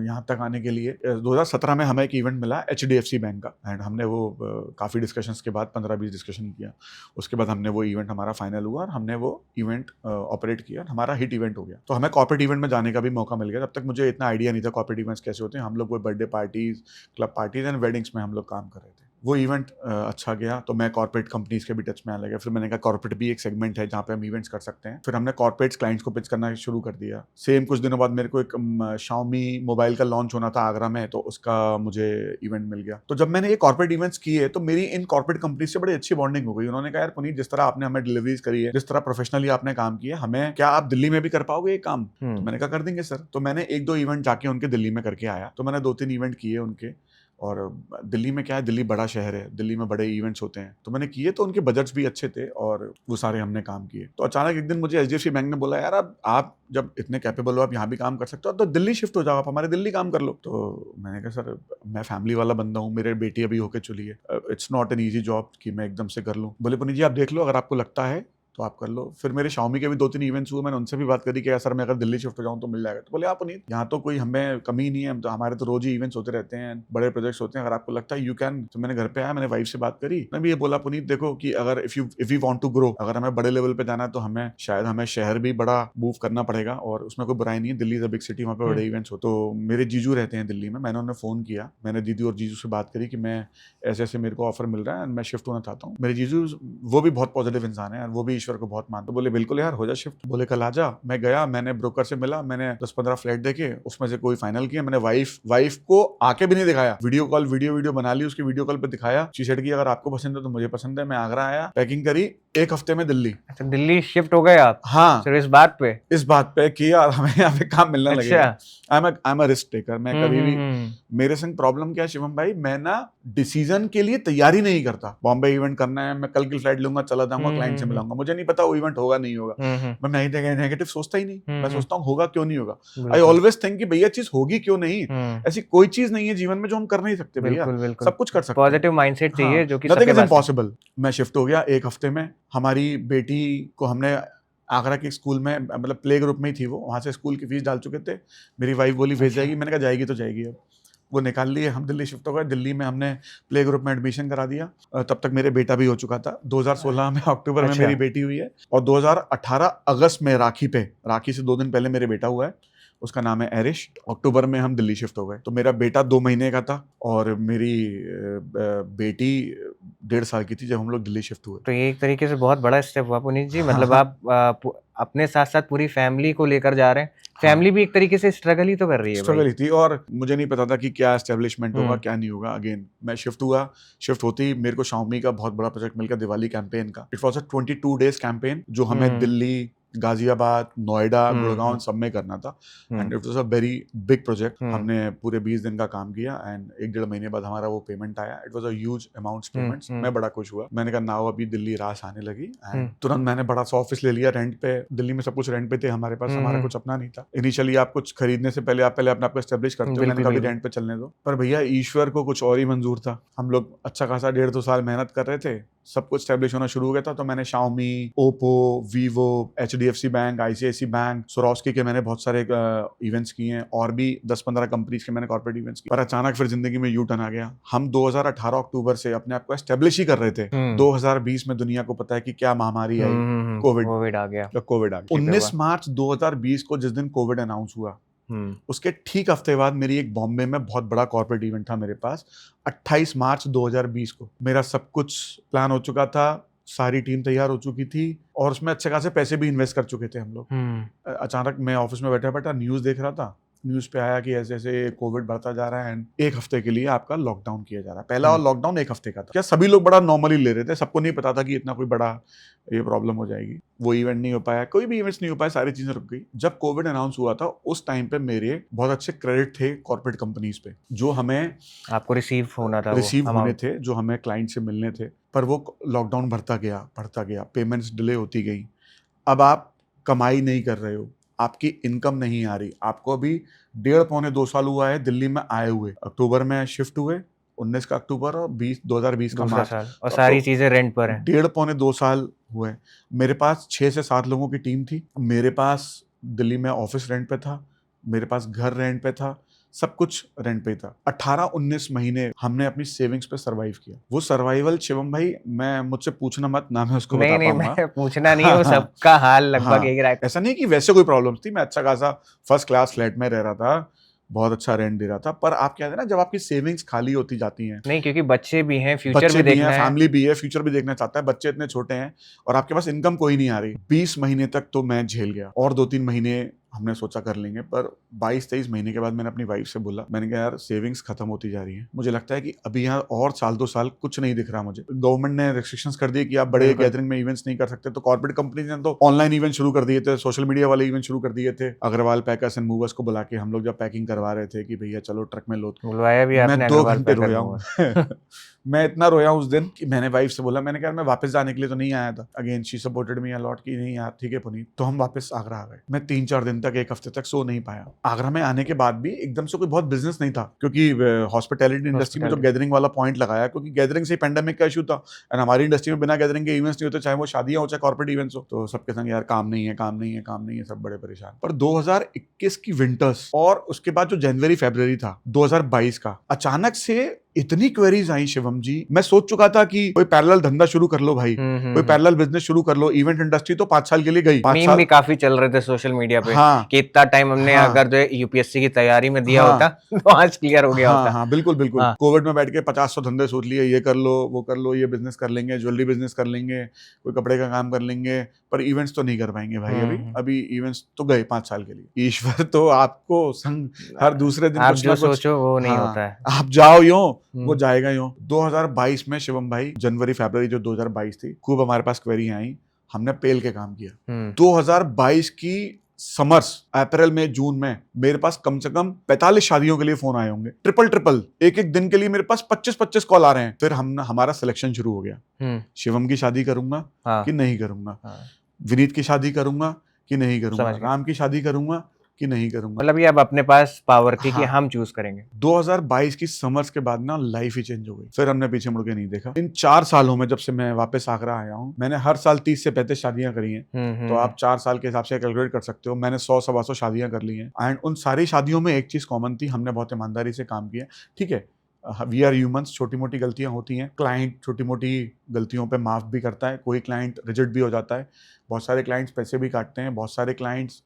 यहाँ तक आने के लिए। 2017 में हमें एक इवेंट मिला HDFC बैंक का एंड हमने वो काफ़ी डिस्कशंस के बाद 15-20 डिस्कशन किया। उसके बाद हमने वो इवेंट हमारा फाइनल हुआ और हमने वो इवेंट ऑपरेट किया, हमारा हिट इवेंट हो गया। तो हमें कॉर्पोरेट इवेंट में जाने का भी मौका मिल गया। तब तक मुझे इतना आइडिया नहीं था कॉर्पोरेट इवेंट्स कैसे होते हैं। हम लोग वो birthday parties, club parties and weddings में हम लोग काम कर रहे थे। वो इवेंट अच्छा गया तो मैं कॉर्पोरेट कंपनीज के भी टच में आने लगा। फिर मैंने कहा कॉर्पोरेट भी एक सेगमेंट है जहाँ पे हम इवेंट्स कर सकते हैं। फिर हमने कॉर्पोरेट क्लाइंट्स को पिच करना शुरू कर दिया। सेम कुछ दिनों बाद मेरे को एक Xiaomi मोबाइल का लॉन्च होना था आगरा में, तो उसका मुझे इवेंट मिल गया। तो जब मैंने ये कॉर्पोरेट इवेंट्स किए तो मेरी इन कॉर्पोरेट कंपनी से बड़ी अच्छी बॉन्डिंग हो गई। उन्होंने कहा यार पुनीत, जिस तरह आपने हमें डिलीवरीज करी है, जिस तरह प्रोफेशनली आपने काम किया, हमें क्या आप दिल्ली में भी कर पाओगे ये काम? तो मैंने कहा कर देंगे सर। तो मैंने 1-2 इवेंट जाके उनके दिल्ली में करके आया। तो मैंने 2-3 इवेंट किए उनके। और दिल्ली में क्या है, दिल्ली बड़ा शहर है, दिल्ली में बड़े इवेंट्स होते हैं। तो मैंने किए, तो उनके बजट्स भी अच्छे थे और वो सारे हमने काम किए। तो अचानक एक दिन मुझे HDFC बैंक ने बोला यार अब आप जब इतने कैपेबल हो, आप यहाँ भी काम कर सकते हो, तो दिल्ली शिफ्ट हो जाओ, आप हमारे दिल्ली काम कर लो। तो मैंने कहा सर मैं फैमिली वाला बंदा हूँ, मेरे बेटी अभी होके चली है, it's not an easy job कि मैं एकदम से कर लूँ। बोले पुनीत जी आप देख लो, अगर आपको लगता है तो आप कर लो। फिर मेरे Xiaomi के भी 2-3 इवेंट्स हुए, मैंने उनसे भी बात करी कि सर मैं अगर दिल्ली शिफ्ट हो जाऊँ तो मिल जाएगा। तो बोले आप पुनीत, यहाँ तो कोई हमें कमी नहीं है, तो हमारे तो रोज ही इवेंट्स होते रहते हैं, बड़े प्रोजेक्ट्स होते हैं, अगर आपको लगता है यू कैन। तो मैंने घर पे आया, मैंने वाइफ से बात करी, मैं भी ये बोला पुनीत देखो कि अगर if we want to grow, अगर हमें बड़े लेवल पे जाना है तो हमें शायद हमें शहर भी बड़ा मूव करना पड़ेगा और उसमें कोई बुराई नहीं है। Delhi is a big city, वहाँ पे बड़े इवेंट्स हो। तो मेरे जीजू रहते हैं दिल्ली में, मैंने उन्हें फोन किया, मैंने दीदी और जीजू से बात करी कि मैं ऐसे ऐसे मेरे को ऑफर मिल रहा है, मैं शिफ्ट होना चाहता हूँ। मेरे जीजू वो भी बहुत पॉजिटिव इंसान है, वो भी ईश्वर को बहुत मानता हूं। बोले बिल्कुल यार हो जा शिफ्ट। बोले कल आ जा। मैं गया, मैंने ब्रोकर से मिला, मैंने 10-15 फ्लैट देखे, उसमें से कोई फाइनल किया। मैंने वाइफ को आके भी नहीं दिखाया, वीडियो कॉल वीडियो बना ली, उसकी वीडियो कॉल पे दिखाया। शी सेड की अगर आपको पसंद है तो मुझे पसंद है। मैं आगरा आया, पैकिंग करी, एक हफ्ते में दिल्ली। अच्छा, दिल्ली शिफ्ट हो गए आप? हाँ, सिर्फ इस बात पे? इस बात पे कि यार हमें यहाँ पे काम मिलने लगेगा। अच्छा। I am a risk taker. मैं कभी भी, मेरे संग प्रॉब्लम क्या है शिवम भाई, मैं ना डिसीजन के लिए तैयारी नहीं करता। बॉम्बे इवेंट करना है, मैं कल की फ्लाइट लूंगा, चला जाऊंगा, क्लाइंट से मिलाऊंगा, मुझे नहीं पता वो इवेंट होगा नहीं होगा, मैं नेगेटिव सोचता ही नहीं। मैं सोचता हूँ होगा क्यों नहीं होगा। आई ऑलवेज थिंक कि भैया चीज होगी क्यों नहीं। ऐसी कोई चीज नहीं है जीवन में जो हम कर नहीं सकते भैया, सब कुछ कर सकते हैं। पॉजिटिव माइंडसेट चाहिए, जो कि नथिंग इज सबके पास इम्पॉसिबल। मैं शिफ्ट हो गया एक हफ्ते में। हमारी बेटी को हमने आगरा के स्कूल में, मतलब प्ले ग्रुप में ही थी वो, वहाँ से स्कूल की फीस डाल चुके थे। मेरी वाइफ बोली भेज जाएगी, मैंने कहा जाएगी तो जाएगी। अब वो निकाल लिए, हम दिल्ली शिफ्ट हो गए। दिल्ली में हमने प्ले ग्रुप में एडमिशन करा दिया। तब तक मेरे बेटा भी हो चुका था। 2016 में अक्टूबर में मेरी बेटी हुई है, और 2018 अगस्त में राखी से 2 दिन पहले मेरे बेटा हुआ है, उसका नाम है एरिश। अक्टूबर में हम दिल्ली शिफ्ट हो गए। तो मेरा बेटा 2 महीने का था और मेरी बेटी 1.5 साल की थी जब हम लोग दिल्ली शिफ्ट हुए। तो ये एक तरीके से बहुत बड़ा स्टेप हुआ पुनीत जी। मतलब आप अपने साथ साथ पूरी फैमिली को लेकर जा रहे हैं। फैमिली भी एक तरीके से स्ट्रगल ही तो कर रही है। स्ट्रगल ही थी, और मुझे नहीं पता था कि क्या एस्टेब्लिशमेंट होगा क्या नहीं होगा। अगेन मैं शिफ्ट हुआ, शिफ्ट होते ही मेरे को Xiaomi का बहुत बड़ा प्रोजेक्ट मिल गया, दिवाली कैंपेन का। It was a 22 days campaign जो हमें दिल्ली, गाजियाबाद, नोएडा, गुड़गांव सब में करना था। And it was a very big project. हमने पूरे 20 दिन का काम किया एंड 1-1.5 महीने बाद हमारा वो पेमेंट आया। It was a huge amounts payments. मैं बड़ा खुश हुआ। मैंने कहा नाउ अभी दिल्ली रास आने लगी, एंड तुरंत मैंने बड़ा सा ऑफिस ले लिया रेंट पे। दिल्ली में सब कुछ रेंट पे थे हमारे पास, हमारा कुछ अपना नहीं था। इनिशियली आप कुछ खरीदने से पहले आप अपने आप को एस्टेब्लिश करते हो। मैंने कहा रेंट पे चलने दो, पर भैया ईश्वर को कुछ और ही मंजूर था। हम लोग अच्छा खासा 1.5-2 साल मेहनत कर रहे थे, सब कुछ एस्टेब्लिश होना शुरू हो गया था। तो मैंने Xiaomi, Oppo, Vivo, HDFC bank, ICICI bank, Swarovski के मैंने बहुत सारे इवेंट्स किए हैं, और भी 10-15 कंपनीज के मैंने कॉर्पोरेट इवेंट्स किए। पर अचानक फिर जिंदगी में यू टर्न आ गया। हम 2018 अक्टूबर से अपने आप को एस्टेब्लिश ही कर रहे थे। 2020 में दुनिया को पता है कि क्या महामारी आई, कोविड आ गया। 19 मार्च 2020 को जिस दिन कोविड अनाउंस हुआ, उसके ठीक हफ्ते बाद मेरी एक बॉम्बे में बहुत बड़ा कॉर्पोरेट इवेंट था मेरे पास। 28 मार्च 2020 को मेरा सब कुछ प्लान हो चुका था, सारी टीम तैयार हो चुकी थी, और उसमें अच्छे खासे पैसे भी इन्वेस्ट कर चुके थे हम लोग। अचानक मैं ऑफिस में बैठा न्यूज़ देख रहा था। न्यूज़ पे आया कि ऐसे ऐसे कोविड बढ़ता जा रहा है एंड 1 हफ्ते के लिए आपका लॉकडाउन किया जा रहा है। पहला लॉकडाउन 1 हफ्ते का था। क्या सभी लोग बड़ा नॉर्मली ले रहे थे, सबको नहीं पता था कि इतना कोई बड़ा ये प्रॉब्लम हो जाएगी। वो इवेंट नहीं हो पाया, कोई भी इवेंट्स नहीं हो पाए, सारी चीजें रुक गई। जब कोविड अनाउंस हुआ था उस टाइम पे मेरे बहुत अच्छे क्रेडिट थे कॉर्पोरेट कंपनीज पे, जो हमें आपको रिसीव होने थे, जो हमें क्लाइंट से मिलने थे। पर वो लॉकडाउन बढ़ता गया, पेमेंट्स डिले होती गई। अब आप कमाई नहीं कर रहे हो, आपकी इनकम नहीं आ रही। आपको अभी 1.5-2 साल हुआ है दिल्ली में आए हुए। अक्टूबर में शिफ्ट हुए, 19 का अक्टूबर और 2020 का मार्च, और सारी चीजें रेंट पर हैं। 1.5-2 साल हुए। मेरे पास 6 से 7 लोगों की टीम थी। मेरे पास दिल्ली में ऑफिस रेंट पे था, मेरे पास घर रेंट पे था, सब कुछ रेंट पे था। 18-19 महीने हमने अपनी सेविंग्स पे सरवाइव किया। वो सर्वाइवल शिवम भाई, मैं मुझसे पूछना मत ना, मैं उसको बता पाऊंगा। मैं पूछना नहीं है, वो सबका हाल लगभग एक रहा। ऐसा नहीं कि वैसे कोई प्रॉब्लम थी, मैं अच्छा खासा फर्स्ट क्लास फ्लैट में रह रहा था, बहुत अच्छा रेंट दे रहा था। पर आप कहते हैं ना, जब आपकी सेविंग्स खाली होती जाती हैं, नहीं क्योंकि बच्चे भी हैं, फ्यूचर भी देखना है, फैमिली भी है, फ्यूचर भी देखना चाहता है, बच्चे इतने छोटे हैं और आपके पास इनकम कोई नहीं आ रही। 20 महीने तक तो मैं झेल गया, और 2-3 महीने हमने सोचा कर लेंगे। पर 22-23 महीने के बाद मैंने अपनी वाइफ से बोला, मैंने कहा यार सेविंग्स खत्म होती जा रही है, मुझे लगता है कि अभी यहाँ और 1-2 साल कुछ नहीं दिख रहा मुझे। गवर्नमेंट ने रिस्ट्रिक्शंस कर दिए कि आप बड़े गैदरिंग में इवेंट्स नहीं कर सकते, तो कॉर्पोरेट कंपनीज ने तो ऑनलाइन इवेंट शुरू कर दिए थे, सोशल मीडिया वाले इवेंट शुरू कर दिए थे। अग्रवाल पैकर्स एंड मूवर्स को बुला के हम लोग जब पैकिंग करवा रहे थे कि भैया चलो ट्रक में लोड, बुलवाया भी आपने? मैं 2 घंटे रोया हूँ। मैं इतना रोया उस दिन कि मैंने वाइफ से बोला, मैंने कहा मैं वापस जाने के लिए तो नहीं आया था। Again she supported me a lot कि नहीं यार ठीक है पुनीत। तो हम वापस आगरा आ गए। मैं 3-4 दिन तक, 1 हफ्ते तक सो नहीं पाया। आगरा में आने के बाद भी एकदम से कोई बहुत बिजनेस नहीं था, क्योंकि हॉस्पिटैलिटी इंडस्ट्री में जो गैदरिंग वाला पॉइंट लगाया, क्योंकि गैदरिंग से पेंडेमिक का इशू था, एंड हमारी इंडस्ट्री में बिना गैदरिंग के इवेंट्स नहीं होते, चाहे वो शादियां हो चाहे कॉर्पोरेट इवेंट्स हो। तो सबके संग यार काम नहीं है, सब बड़े परेशान। पर 2021 की विंटर्स और उसके बाद जो जनवरी फरवरी था 2022 का, अचानक से इतनी क्वेरीज आई शिवम जी, मैं सोच चुका था कि कोई पैरेलल धंधा शुरू कर लो भाई, कोई पैरेलल बिजनेस शुरू कर लो। इवेंट इंडस्ट्री तो 5 साल के लिए गई, 5 मीम साल भी काफी चल रहे थे सोशल मीडिया पे हाँ कि इतना टाइम हमने हाँ अगर जो है यूपीएससी की तैयारी में दिया हाँ होता तो आज क्लियर हो गया हाँ होता। हाँ बिल्कुल बिल्कुल। हाँ। कोविड में बैठ के 50 धंधे सोच लिए, ये कर लो वो कर लो, ये बिजनेस कर लेंगे, ज्वेलरी बिजनेस कर लेंगे, कोई कपड़े का काम कर लेंगे, पर इवेंट्स तो नहीं कर पाएंगे भाई। अभी अभी इवेंट्स तो गए 5 साल के लिए। ईश्वर तो आपको संग हर दूसरे दिन आप कुछ जो ना कुछ, सोचो वो नहीं हाँ होता है। आप जाओ यूं वो जाएगा यूं। 2022 में शिवम भाई, जनवरी फरवरी जो 2022 थी, खूब हमारे पास क्वेरी आई, हमने पेल के काम किया। 2022 की समर्स, अप्रैल में जून में मेरे पास कम से कम 45 शादियों के लिए फोन आए होंगे, ट्रिपल एक एक दिन के लिए मेरे पास 25 कॉल आ रहे हैं। फिर हमारा सिलेक्शन शुरू हो गया, शिवम की शादी करूंगा कि नहीं करूंगा, विनीत की शादी करूंगा कि नहीं करूंगा, राम की शादी करूंगा कि नहीं करूंगा। मतलब ये अब अपने पास पावर थी कि हाँ। हम चूज करेंगे। 2022 की समर्स के बाद ना लाइफ ही चेंज हो गई। फिर हमने पीछे मुड़ के नहीं देखा। इन 4 सालों में जब से मैं वापस आगरा आया हूँ, मैंने हर साल 30 से 35 शादियां करी हैं। तो आप 4 साल के हिसाब से कैलकुलेट कर सकते हो, मैंने 100-125 शादियां कर ली हैं। एंड उन सारी शादियों में एक चीज कॉमन थी, हमने बहुत ईमानदारी से काम किया। ठीक है, वी आर ह्यूमंस, छोटी मोटी गलतियां होती हैं, क्लाइंट छोटी मोटी गलतियों पे माफ भी करता है, कोई क्लाइंट रिजेक्ट भी हो जाता है, बहुत सारे क्लाइंट्स पैसे भी काटते हैं, बहुत सारे क्लाइंट्स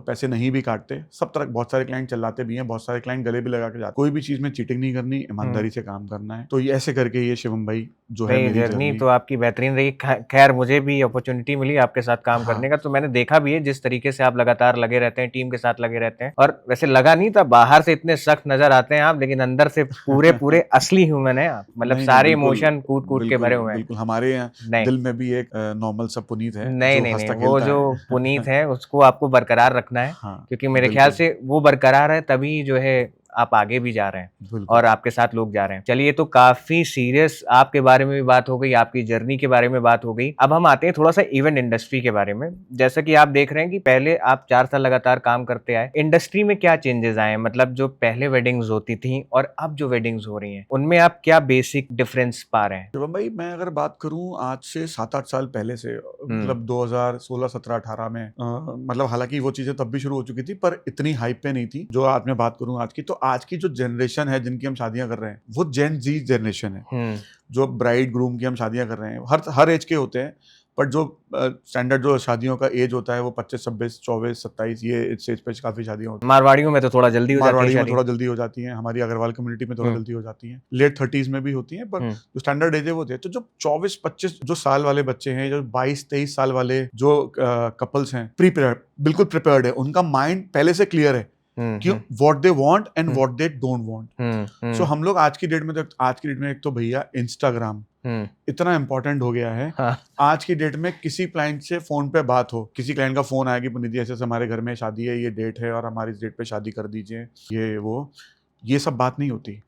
पैसे नहीं भी काटते, सब तरह बहुत सारे क्लाइंट चिल्लाते भी हैं, बहुत सारे क्लाइंट गले भी लगा के जाते। कोई भी चीज में चीटिंग नहीं करनी, ईमानदारी से काम करना है। तो ये ऐसे करके ये शिवम भाई जो है मेरी जर्नी तो आपकी बेहतरीन रही। खैर मुझे भी अपॉर्चुनिटी मिली आपके साथ काम करने का, तो मैंने देखा भी है जिस तरीके से आप लगातार लगे रहते हैं, टीम के साथ लगे रहते हैं। और वैसे लगा नहीं था, बाहर से इतने सख्त नजर आते हैं आप, लेकिन अंदर से पूरे असली ह्यूमन है आप। मतलब सारे इमोशन कूट के भरे हुए हैं। बिल्कुल, हमारे यहाँ दिल में भी एक नॉर्मल सा पुनीत है। नहीं, वो जो पुनीत है उसको आपको बरकरार रखना है, क्योंकि मेरे ख्याल से वो बरकरार है तभी जो है आप आगे भी जा रहे हैं और आपके साथ लोग जा रहे हैं। चलिए, तो काफी सीरियस आपके बारे में भी बात हो गई, आपकी जर्नी के बारे में बात हो गई। अब हम आते हैं थोड़ा सा इवेंट इंडस्ट्री के बारे में। जैसा कि आप देख रहे हैं कि पहले आप 4 साल लगातार काम करते आए, इंडस्ट्री में क्या चेंजेस आए? मतलब जो पहले वेडिंग्स होती थी और अब जो वेडिंग्स हो रही हैं, उनमें आप क्या बेसिक डिफरेंस पा रहे हैं? शिवम भाई, मैं अगर बात करूं आज से 7-8 साल पहले से, मतलब 2016, 17, 18 में, मतलब हालांकि वो चीजें तब भी शुरू हो चुकी थी, पर इतनी हाइप पे नहीं थी। जो आज मैं बात करूं आज की, तो आज की जो जनरेशन है जिनकी हम शादियां कर रहे हैं, वो जेन जी जनरेशन है। जो ब्राइड ग्रूम की हम शादियां कर रहे हैं, हर एज के होते हैं, बट जो स्टैंडर्ड जो शादियों का एज होता है वो 25, 26, 24, 27, ये इस एज पे काफी शादियां होती हैं। मारवाड़ियों में तो थोड़ा जल्दी हो जाती है, मारवाड़ियों में थोड़ा जल्दी हो जाती है, हमारी अग्रवाल कम्युनिटी में थोड़ा जल्दी हो जाती है, लेट 30s में भी होती है, पर जो स्टैंडर्ड एज है वो है। तो जो 24-25 जो साल वाले बच्चे हैं, जो 22-23 साल वाले जो कपल्स हैं, बिल्कुल प्रिपेयर्ड है, उनका माइंड पहले से क्लियर है कि what they want and what they don't want. So हम लोग आज की डेट में एक तो भैया इंस्टाग्राम इतना इंपॉर्टेंट हो गया है। आज की डेट में किसी क्लाइंट से फोन पे बात हो, किसी क्लाइंट का फोन आया कि पुनीत जी ऐसे हमारे घर में शादी है, ये डेट है और हमारी इस डेट पे शादी कर दीजिए, ये सब बात नहीं होती।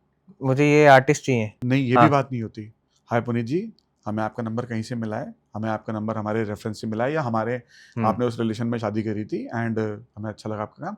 मुझे ये आर्टिस्ट चाहिए, नहीं, ये भी बात नहीं होती। हाय पुनीत जी, हमें आपका नंबर कहीं से मिला है, हमें आपका नंबर हमारे रेफरेंस से मिला है, या आपने उस रिलेशन में शादी करी थी एंड हमें अच्छा लगा आपका काम,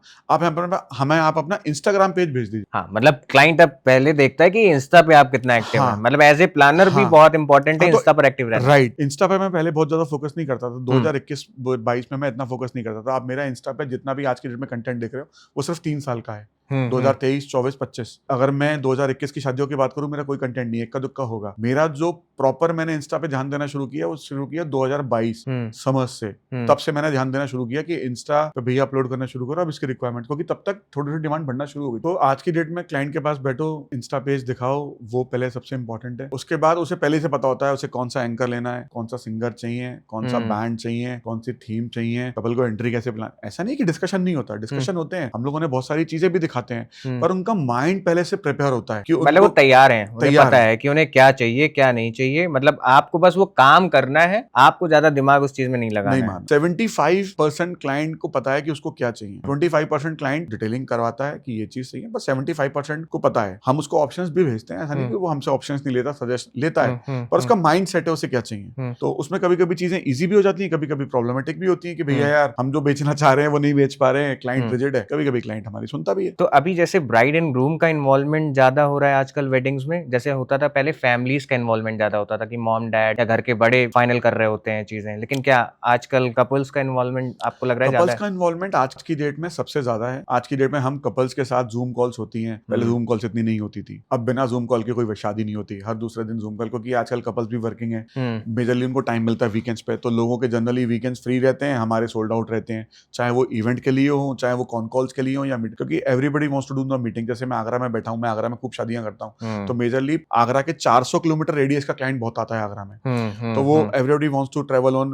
आप अपना इंस्टाग्राम पेज भेज दीजिए। हाँ, मतलब क्लाइंट अब पहले देखता है कि इंस्टा पे आप कितना एक्टिव है। मतलब एज ए प्लानर भी बहुत इंपॉर्टेंट है इंस्टा पर एक्टिव रहना। राइट, इंस्टा पे मैं पहले बहुत ज्यादा फोकस नहीं करता था। 2021-22 में मैं इतना फोकस नहीं करता था। आप मेरा इंस्टा पे जितना भी आज की डेट में कंटेंट देख रहे हो, वो सिर्फ 3 साल का है। 2023, 24, 25। अगर मैं 2021 की शादियों की बात करूं, मेरा कोई कंटेंट नहीं है, इक्का दुक्का होगा। मेरा जो प्रॉपर मैंने इंस्टा पे ध्यान देना शुरू किया, वो शुरू किया 2022 समझ से। तब से मैंने ध्यान देना शुरू किया कि इंस्टा पे भैया अपलोड करना शुरू करो अब इसकी रिक्वायरमेंट, क्योंकि तब तक थोड़ी थोड़ी डिमांड बढ़ना शुरू हो गई। तो आज की डेट में क्लाइंट के पास बैठो, इंस्टा पेज दिखाओ, वो पहले सबसे इंपॉर्टेंट है। उसके बाद उसे पहले से पता होता है उसे कौन सा एंकर लेना है, कौन सा सिंगर चाहिए, कौन सा बैंड चाहिए, कौन सी थीम चाहिए, कपल को एंट्री कैसे प्लान। ऐसा नहीं कि डिस्कशन नहीं होता, डिस्कशन होते हैं, हम लोगों ने बहुत सारी चीजें भी दिखाते हैं, पर उनका माइंड पहले से प्रिपेयर होता है कि मतलब वो तैयार हैं, उन्हें पता है कि उन्हें क्या चाहिए क्या नहीं चाहिए। मतलब आपको बस वो काम करना है, आपको ज्यादा दिमाग उस चीज में नहीं लगाना है। 75% क्लाइंट को पता है कि उसको क्या चाहिए, 25% क्लाइंट डिटेलिंग करवाता है कि ये चीज चाहिए, बस 75% को पता है। हम उसको ऑप्शंस भी भेजते हैं, ऐसा नहीं कि वो हमसे ऑप्शंस नहीं लेता, सजेस्ट लेता है, पर उसका माइंड सेट है उसे क्या चाहिए। तो उसमें कभी कभी चीजें इजी भी हो जाती है, कभी कभी प्रॉब्लमेटिक भी होती है कि भैया यार हम जो बेचना चाह रहे हैं वो नहीं बेच पा रहे हैं, क्लाइंट रिजिड है। कभी कभी क्लाइंट हमारी सुनता भी है। तो अभी जैसे ब्राइड एंड ग्रूम का इन्वॉल्वमेंट ज्यादा हो रहा है आजकल वेडिंग्स में, जैसे होता था पहले फैमिलीज का इन्वॉल्वमेंट ज्यादा ज्यादा होता था कि मॉम डैड या घर के बड़े फाइनल कर रहे होते हैं चीजें, लेकिन क्या आजकल कपल्स का इन्वॉल्वमेंट आपको लग रहा है ज्यादा कपल्स है? का इन्वॉल्वमेंट आज की डेट में सबसे ज्यादा है। आज की डेट में हम कपल्स के साथ जूम कॉल्स होती हैं, पहले जूम कॉल्स इतनी नहीं होती थी, अब बिना जूम कॉल के कोई शादी नहीं होती, हर दूसरे दिन जूम कॉल, क्योंकि आजकल कपल्स भी वर्किंग है, मेजरली उनको टाइम मिलता है वीकेंड्स पे, तो लोगों के जनरली वीकेंड्स फ्री रहते हैं, हमारे सोल्ड आउट रहते हैं, चाहे वो इवेंट के लिए हो, चाहे वो कॉन कॉल्स के लिए हो या मीट, क्योंकि everybody wants to do the meeting. जैसे मैं आगरा में बैठा हूँ, मैं आगरा में खूब शादियां करता हूँ, तो मेजरली आगरा के 400 किलोमीटर रेडियस का क्लाइंट बहुत आता है आगरा में, तो वो everybody wants to travel on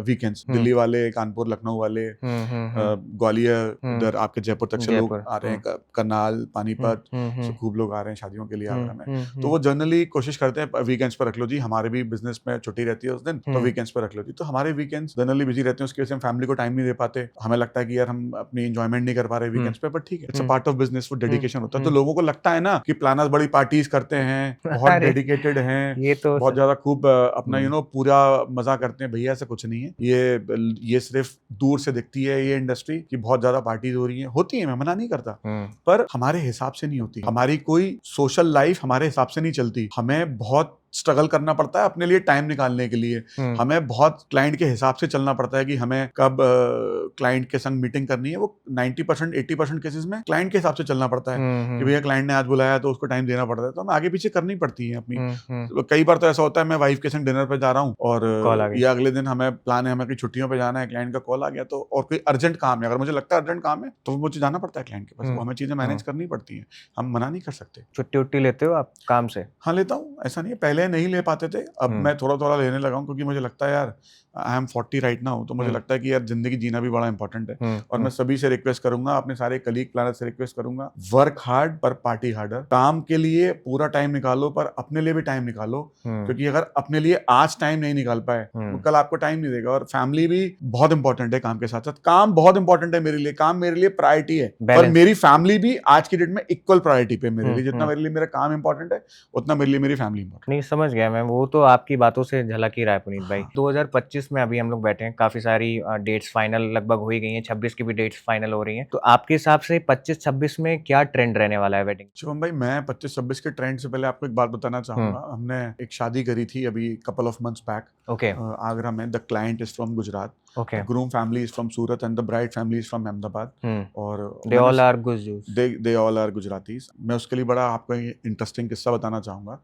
weekends. Delhi वाले, कानपुर, लखनऊ वाले, ग्वालियर, इधर आपके जयपुर तक से लोग आ रहे हैं, करनाल, पानीपत से खूब लोग आ रहे हैं शादियों के लिए आगरा में, तो वो जनरली कोशिश करते हैं वीकेंड्स पर रख लो जी, हमारे भी बिजनेस में छुट्टी रहती है उस दिन, तो वीकेंड्स पर रख लो जी। तो हमारे वीकेंड्स जनरली बिजी रहते हैं, उसकी वजह से हम फैमिली को टाइम नहीं दे पाते, हमें लगता है कि यार हम अपनी एंजॉयमेंट नहीं कर पा रहे वीकेंड्स पे, बट ठीक है, it's a part of business, वो डेडिकेशन होता है। तो लोगों को लगता है ना कि प्लानर्स बड़ी पार्टीज करते हैं, बहुत डेडिकेटेड हैं, ये तो बहुत ज्यादा खूब अपना पूरा मजा करते हैं, भैया ऐसा कुछ नहीं है, ये सिर्फ दूर से दिखती है ये इंडस्ट्री कि बहुत ज्यादा पार्टीज हो रही हैं, होती है, मैं मना नहीं करता, पर हमारे हिसाब से नहीं होती, हमारी कोई सोशल लाइफ हमारे हिसाब से नहीं चलती, हमें बहुत स्ट्रगल करना पड़ता है अपने लिए टाइम निकालने के लिए, हमें बहुत क्लाइंट के हिसाब से चलना पड़ता है कि हमें कब क्लाइंट के संग मीटिंग करनी है, वो 90% 80% केसेस में क्लाइंट के हिसाब से चलना पड़ता है कि भैया क्लाइंट ने आज बुलाया तो उसको टाइम देना पड़ता है, तो हमें आगे पीछे करनी पड़ती है अपनी। कई बार तो ऐसा होता है मैं वाइफ के संग डिनर पे जा रहा हूँ और या अगले दिन हमें प्लान है, हमें कहीं छुट्टियों पे जाना है, क्लाइंट का कॉल आ गया तो, और कोई अर्जेंट काम है, अगर मुझे लगता है अर्जेंट काम है तो मुझे जाना पड़ता है क्लाइंट के पास, वो हमें चीजें मैनेज करनी पड़ती हैं, हम मना नहीं कर सकते। छुट्टी उट्टी लेते हो आप काम से? हाँ लेता हूँ, ऐसा नहीं है, पहले नहीं ले पाते थे, अब मैं थोड़ा थोड़ा लेने लगा हूँ, क्योंकि मुझे लगता है यार आई एम 40 राइट नाउ, तो मुझे लगता है कि यार जिंदगी जीना भी बड़ा इंपॉर्टेंट है, और मैं सभी से रिक्वेस्ट करूंगा, अपने सारे कलीग प्लानर से रिक्वेस्ट करूंगा, वर्क हार्ड पर पार्टी हार्डर। काम के लिए पूरा टाइम निकालो पर अपने लिए भी टाइम निकालो, क्योंकि अगर अपने लिए आज टाइम नहीं निकाल पाए तो कल आपको टाइम नहीं देगा। और फैमिली भी बहुत इंपॉर्टेंट है काम के साथ साथ, काम बहुत इंपॉर्टेंट है मेरे लिए, काम मेरे लिए प्रायोरिटी है, पर मेरी फैमिली भी आज की डेट में इक्वल प्रायोरिटी पे मेरे लिए, जितना मेरे लिए मेरा काम इंपॉर्टेंट है उतना मेरे लिए मेरी फैमिली इंपॉर्टेंट। नहीं, समझ गया मैं, वो तो आपकी बातों से झलक ही रहा है पुनीत भाई। 2025 में अभी हम लोग बैठे हैं, काफी सारी डेट्स फाइनल लगभग हो ही गई हैं, 26 की भी डेट्स फाइनल हो रही हैं, तो आपके हिसाब से 25-26 में क्या ट्रेंड रहने वाला है वेडिंग? शुभम भाई, मैं 25-26 के ट्रेंड से पहले आपको एक बात बताना चाहूंगा, हमने एक शादी करी थी अभी couple of months back, okay, Agra में। The client is from Gujarat, okay, groom family is from Surat and the bride family is from Ahmedabad, और they all are Gujaratis, they all are Gujaratis. मैं उसके लिए बड़ा आपको इंटरेस्टिंग किस्सा बताना चाहूंगा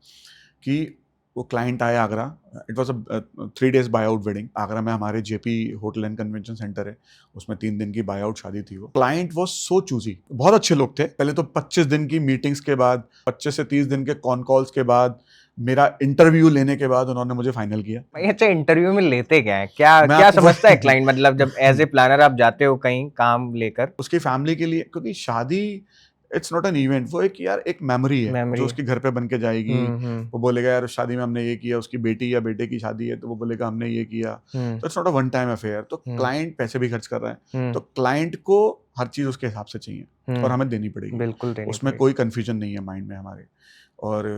कि वो क्लाइंट आया Agra, it was a 3 days bye out wedding, Agra में हमारे JP hotel and convention centre है, उसमें 3 दिन की बाय आउट शादी थी। वो क्लाइंट वॉज सो चूजी, बहुत अच्छे लोग थे। पहले तो 25 दिन की मीटिंग्स के बाद, 25 से 30 दिन के कॉन कॉल्स के बाद, मेरा इंटरव्यू लेने के बाद उन्होंने मुझे फाइनल किया। अच्छा, इंटरव्यू में लेते क्या है, क्या समझता है क्लाइंट, मतलब जब एज ए प्लानर आप जाते हो कहीं काम लेकर? उसकी फैमिली के लिए, क्योंकि शादी इट्स नॉट एन इवेंट, वो एक यार एक मेमोरी है जो उसके घर पे बन के जाएगी। वो बोलेगा यार शादी में हमने ये किया, उसकी बेटी या बेटे की शादी है तो वो बोलेगा हमने ये किया, तो it's not a one time affair. तो क्लाइंट पैसे भी खर्च कर रहा है, तो क्लाइंट को हर चीज उसके हिसाब से चाहिए और हमें देनी पड़ेगी, बिल्कुल देनी उसमें पड़ेगी। कोई कंफ्यूजन नहीं है माइंड में हमारे। और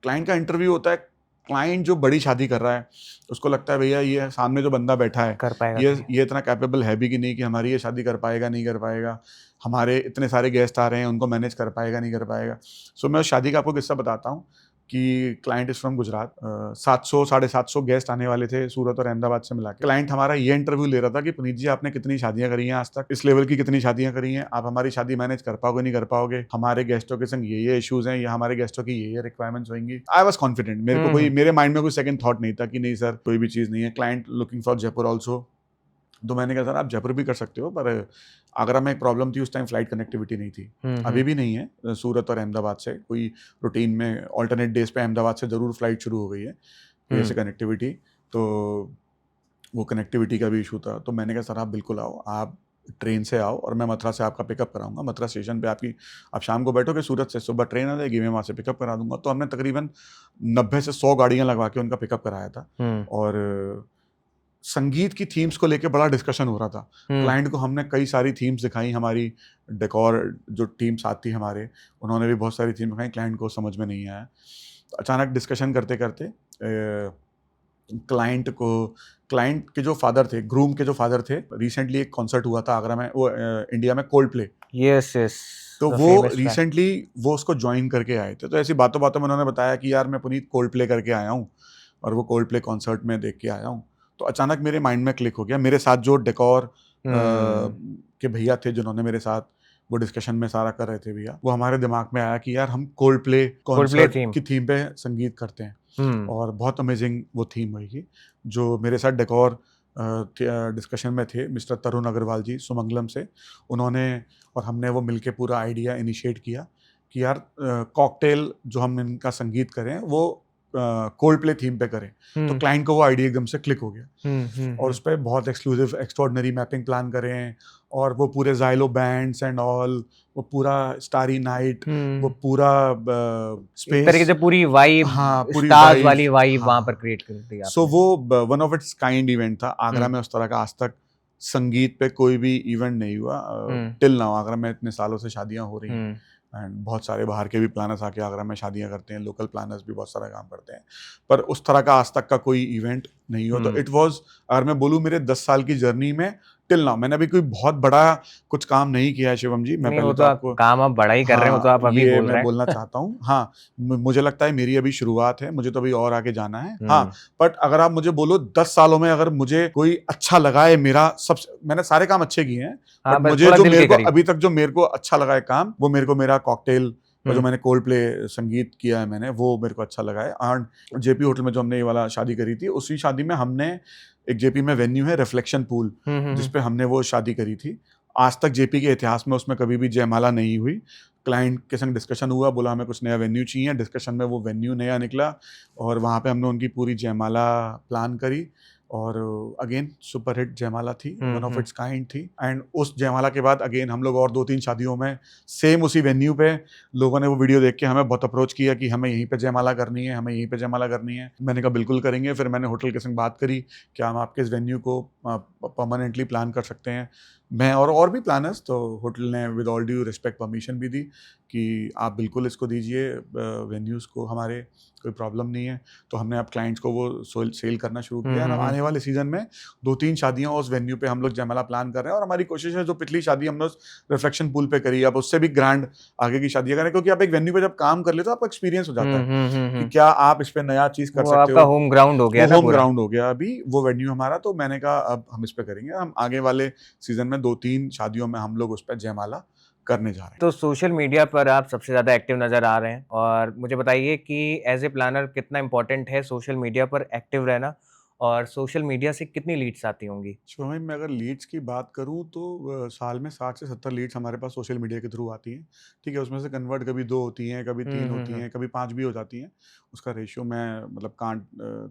क्लाइंट का इंटरव्यू होता है, क्लाइंट जो बड़ी शादी कर रहा है उसको लगता है भैया ये सामने जो बंदा बैठा है कर पाएगा, ये इतना कैपेबल है भी कि नहीं कि हमारी ये शादी कर पाएगा नहीं कर पाएगा, हमारे इतने सारे गेस्ट आ रहे हैं उनको मैनेज कर पाएगा नहीं कर पाएगा। सो मैं उस शादी का आपको किस्सा बताता हूँ कि client is from Gujarat, 700-750 guest आने वाले थे सूरत और अहमदाबाद से मिला के। क्लाइंट हमारा ये इंटरव्यू ले रहा था कि पुनीत जी आपने कितनी शादियां करी हैं आज तक, इस लेवल की कितनी शादियां करी हैं, आप हमारी शादी मैनेज कर पाओगे नहीं कर पाओगे, हमारे गेस्टों के संग ये इश्यूज हैं या हमारे गेस्टों की ये रिक्वायरमेंट्स होंगी। आई वॉज कॉन्फिडेंट, मेरे को कोई मेरे माइंड में कोई सेकंड थॉट नहीं था कि नहीं सर कोई भी चीज़ नहीं है। Client looking for Jaipur also, तो मैंने कहा सर आप जयपुर भी कर सकते हो, पर आगरा में एक प्रॉब्लम थी उस टाइम, फ्लाइट कनेक्टिविटी नहीं थी, अभी भी नहीं है। सूरत और अहमदाबाद से कोई रूटीन में ऑल्टरनेट डेज पे अहमदाबाद से ज़रूर फ्लाइट शुरू हो गई है जैसे कनेक्टिविटी, तो वो कनेक्टिविटी का भी इशू था। तो मैंने कहा सर आप बिल्कुल आओ, आप ट्रेन से आओ और मैं मथुरा से आपका पिकअप कराऊंगा, मथुरा स्टेशन पे आप शाम को बैठोगे, सूरत से सुबह ट्रेन आ जाएगी, मैं वहाँ से पिकअप करा दूंगा। तो हमने तकरीबन 90 से 100 गाड़ियाँ लगवा के उनका पिकअप कराया था। और संगीत की थीम्स को लेके बड़ा डिस्कशन हो रहा था। क्लाइंट को हमने कई सारी थीम्स दिखाई, हमारी डेकोर जो टीम साथ थी हमारे, उन्होंने भी बहुत सारी थीम दिखाई, क्लाइंट को समझ में नहीं आया। अचानक डिस्कशन करते करते क्लाइंट के जो फादर थे, ग्रूम के जो फादर थे, रिसेंटली एक कॉन्सर्ट हुआ था आगरा में, वो इंडिया में कोल्ड प्ले, यस यस, तो द वो फेमस ट्रैक। रिसेंटली वो उसको ज्वाइन करके आए थे। तो ऐसी बातों बातों में उन्होंने बताया कि यार मैं पुनीत कोल्ड प्ले करके आया हूँ और वो कोल्ड प्ले कॉन्सर्ट में देख के आया हूँ। तो अचानक मेरे माइंड में क्लिक हो गया। मेरे साथ जो डेकोर के भैया थे जिन्होंने मेरे साथ वो डिस्कशन में सारा कर रहे थे भैया, वो हमारे दिमाग में आया कि यार हम कोल्ड प्ले कॉन्सर्ट थीम। की थीम पे संगीत करते हैं। और बहुत अमेजिंग वो थीम हुई। जो मेरे साथ डेकोर डिस्कशन में थे मिस्टर तरुण अग्रवाल जी सुमंगलम से, उन्होंने और हमने वो मिलके पूरा आइडिया इनिशिएट किया कि यार कॉकटेल जो हम इनका संगीत करें वो कोल्ड प्ले थीम पे करें। तो क्लाइंट को वो आइडिया एकदम से क्लिक हो गया और उस पर बहुत एक्सक्लूसिव एक्स्ट्रॉर्डनरी मैपिंग प्लान करें और वो पूरे जाइलो बैंड्स एंड ऑल, वो पूरा स्टारी नाइट, वो पूरा एक तरीके से स्पेस, पूरी वाइब, हाँ पूरी स्टार्स वाइब, वाली वाइब हाँ, वहां पर क्रिएट कर दी आपने। सो वो one of its kind event था। आगरा में उस तरह का आज तक संगीत पे कोई भी इवेंट नहीं हुआ टिल नाउ। आगरा में इतने सालों से शादियां हो रही हैं एंड बहुत सारे बाहर के भी प्लानर्स आके आगरा में शादियां करते हैं, लोकल प्लानर्स भी बहुत सारा काम करते हैं, पर उस तरह का आज तक का कोई इवेंट नहीं हुआ। तो इट वाज, अगर मैं बोलूँ मेरे 10 साल की जर्नी में टिल नाउ मैंने अभी कोई बहुत बड़ा कुछ काम नहीं किया है शिवम जी। मैं नहीं, पहले वो तो तो आप आपको, काम आप बड़ा ही कर रहे हैं, वो तो आप अभी ये बोल मैं रहे हैं। बोलना चाहता हूँ। हाँ, मुझे लगता है मेरी अभी शुरुआत है, मुझे तो अभी और आगे जाना है। हाँ, बट अगर आप मुझे बोलो 10 सालों में अगर मुझे कोई अच्छा लगा है, मेरा सब, मैंने सारे काम अच्छे किए हैं, हाँ, बट बस मुझे थोड़ा जो दिल मेरे के को करीब। अभी तक जो मेरे को अच्छा लगा है काम, वो मेरे को मेरा कॉकटेल और जो मैंने कोल्ड प्ले संगीत किया है मैंने, वो मेरे को अच्छा लगा है। एंड जेपी होटल में जो हमने ये वाला शादी करी थी, उसी शादी में हमने एक जेपी में वेन्यू है रिफ्लेक्शन पूल, जिसपे हमने वो शादी करी थी। आज तक जेपी के इतिहास में उसमें कभी भी जयमाला नहीं हुई। क्लाइंट के संग डिस्कशन हुआ, बोला हमें कुछ नया वेन्यू चाहिए, डिस्कशन में वो वेन्यू नया निकला और वहाँ पे हमने उनकी पूरी जयमाला प्लान करी और अगेन सुपरहिट जयमाला थी, वन ऑफ इट्स काइंड थी। एंड उस जयमाला के बाद अगेन हम लोग और 2-3 शादियों में सेम उसी वेन्यू पे लोगों ने वो वीडियो देख के हमें बहुत अप्रोच किया कि हमें यहीं पे जयमाला करनी है, हमें यहीं पे जयमाला करनी है। मैंने कहा बिल्कुल करेंगे। फिर मैंने होटल के संग बात करी कि हम आपके इस वेन्यू को परमानेंटली प्लान कर सकते हैं, मैं और भी प्लानर्स। तो होटल ने with all due respect permission भी दी कि आप बिल्कुल इसको दीजिए वेन्यूज़ को, हमारे कोई प्रॉब्लम नहीं है। तो हमने अब क्लाइंट्स को वो सेल करना शुरू किया और आने वाले सीजन में 2-3 शादियां उस वेन्यू पे हम लोग जयमाला प्लान कर रहे हैं। और हमारी कोशिश है जो पिछली शादी हमने उस रिफ्लेक्शन पूल पे करी, अब उससे भी ग्रैंड आगे की शादियां करें, क्योंकि आप एक वेन्यू पे जब काम कर लेते हो आपको एक्सपीरियंस हो जाता है कि क्या आप इस पे नया चीज कर वो सकते आपका हो। होम ग्राउंड हो गया वो ना होम पूरा। ग्राउंड हो गया अभी वो वेन्यू हमारा। तो मैंने कहा अब हम इस पे करेंगे, हम आगे वाले सीजन में 2-3 शादियों में हम लोग उस पर जयमाला करने जा रहे हैं। तो सोशल मीडिया पर आप सबसे ज़्यादा एक्टिव नज़र आ रहे हैं और मुझे बताइए कि एज़ ए प्लानर कितना इम्पोर्टेंट है सोशल मीडिया पर एक्टिव रहना और सोशल मीडिया से कितनी लीड्स आती होंगी? शुभम, मैं अगर लीड्स की बात करूं तो साल में 60 से 70 लीड्स हमारे पास सोशल मीडिया के थ्रू आती हैं। ठीक है, उसमें से कन्वर्ट कभी 2 होती हैं, कभी 3 होती हैं, कभी 5 भी हो जाती हैं। उसका रेशियो मैं मतलब कांट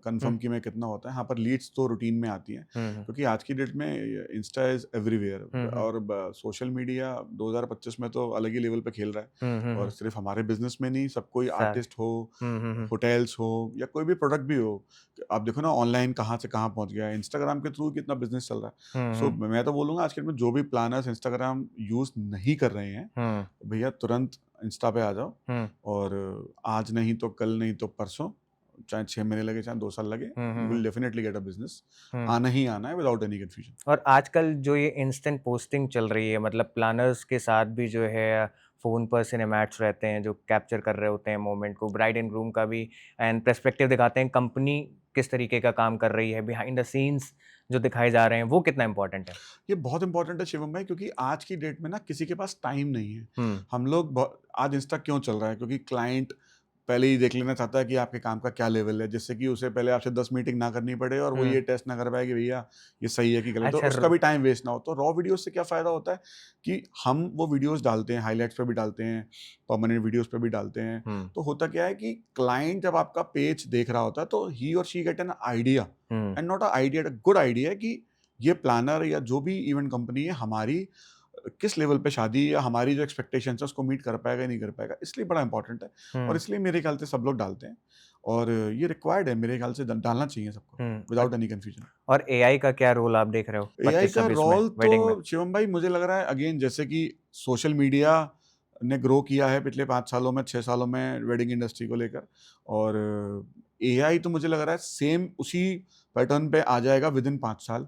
कंफर्म कि मैं कितना होता है। हाँ, पर लीड्स तो रूटीन में आती हैं, क्योंकि आज की डेट में इंस्टा इज एवरीवेयर और सोशल मीडिया 2025 में तो अलग ही लेवल पे खेल रहा है। और सिर्फ हमारे बिजनेस में नहीं, सब कोई आर्टिस्ट हो, होटल्स हो या कोई भी प्रोडक्ट भी हो, आप देखो ना ऑनलाइन कहाँ से कहाँ पहुंच गया है। इंस्टाग्राम के थ्रू कितना बिजनेस चल रहा है। सो मैं तो बोलूँगा आजकल में जो भी प्लानर्स इंस्टाग्राम यूज नहीं कर रहे हैं, भैया तुरंत इंस्टा पे आ जाओ और आज नहीं तो कल, नहीं तो परसों, चाहे 6 महीने लगे चाहे 2 साल लगे, you will definitely get a business. आना ही आना है विदाउट एनी कंफ्यूजन। और आजकल जो ये इंस्टेंट पोस्टिंग चल रही है, मतलब प्लानर्स के साथ भी जो है फ़ोन पर सिनेमैट्स रहते हैं जो कैप्चर कर रहे होते हैं मोमेंट को, ब्राइड एंड ग्रूम का भी, एंड पर्सपेक्टिव दिखाते हैं कंपनी किस तरीके का काम कर रही है, बिहाइंड द सीन्स जो दिखाए जा रहे हैं, वो कितना इंपॉर्टेंट है? ये बहुत इंपॉर्टेंट है शिवम भाई, क्योंकि आज की डेट में ना किसी के पास टाइम नहीं है। हम लोग आज इंस्टा क्यों चल रहा है, क्योंकि क्लाइंट पहले ही देख लेना चाहता है कि आपके काम का क्या लेवल है, जिससे कि उसे पहले आपसे 10 मीटिंग ना करनी पड़े और वो ये टेस्ट ना कर पाए कि भैया ये सही है कि गलत, तो अच्छा उसका भी टाइम वेस्ट ना हो। तो रॉ वीडियोस से क्या फ़ायदा होता है कि हम वो वीडियोस डालते हैं, हाइलाइट्स पे भी डालते हैं, परमानेंट वीडियोस पे भी डालते हैं। तो होता क्या है कि क्लाइंट जब आपका पेज देख रहा होता है तो ही और she get an idea, and not a idea, good idea कि ये प्लानर या जो भी इवेंट कंपनी है हमारी किस लेवल पे शादी या हमारी जो एक्सपेक्टेशंस है उसको मीट कर पाएगा या नहीं कर पाएगा, इसलिए बड़ा इंपॉर्टेंट है। और इसलिए मेरे ख्याल से सब लोग डालते हैं और ये रिक्वायर्ड है, मेरे ख्याल से डालना चाहिए सबको विदाउट एनी कंफ्यूजन। और एआई का क्या रोल आप देख रहे हो एआई का 25-26 में रोल वेडिंग में? तो शिवम भाई मुझे लग रहा है अगेन, जैसे कि सोशल मीडिया ने ग्रो किया है पिछले 5 सालों में, 6 सालों में वेडिंग इंडस्ट्री को लेकर, और AI तो मुझे लग रहा है सेम उसी पैटर्न पे आ जाएगा विद इन 5 साल।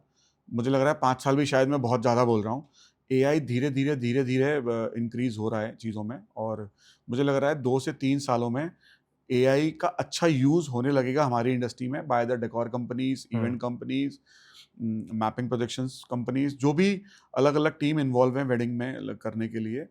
मुझे लग रहा है 5 साल भी शायद मैं बहुत ज़्यादा बोल रहा हूँ। AI धीरे-धीरे इंक्रीज़ हो रहा है चीज़ों में, और मुझे लग रहा है 2 से 3 सालों में AI का अच्छा यूज़ होने लगेगा हमारी इंडस्ट्री में by the decor companies, event companies, mapping projections companies, जो भी अलग-अलग टीम इन्वॉल्व हैं वेडिंग में करने के लिए।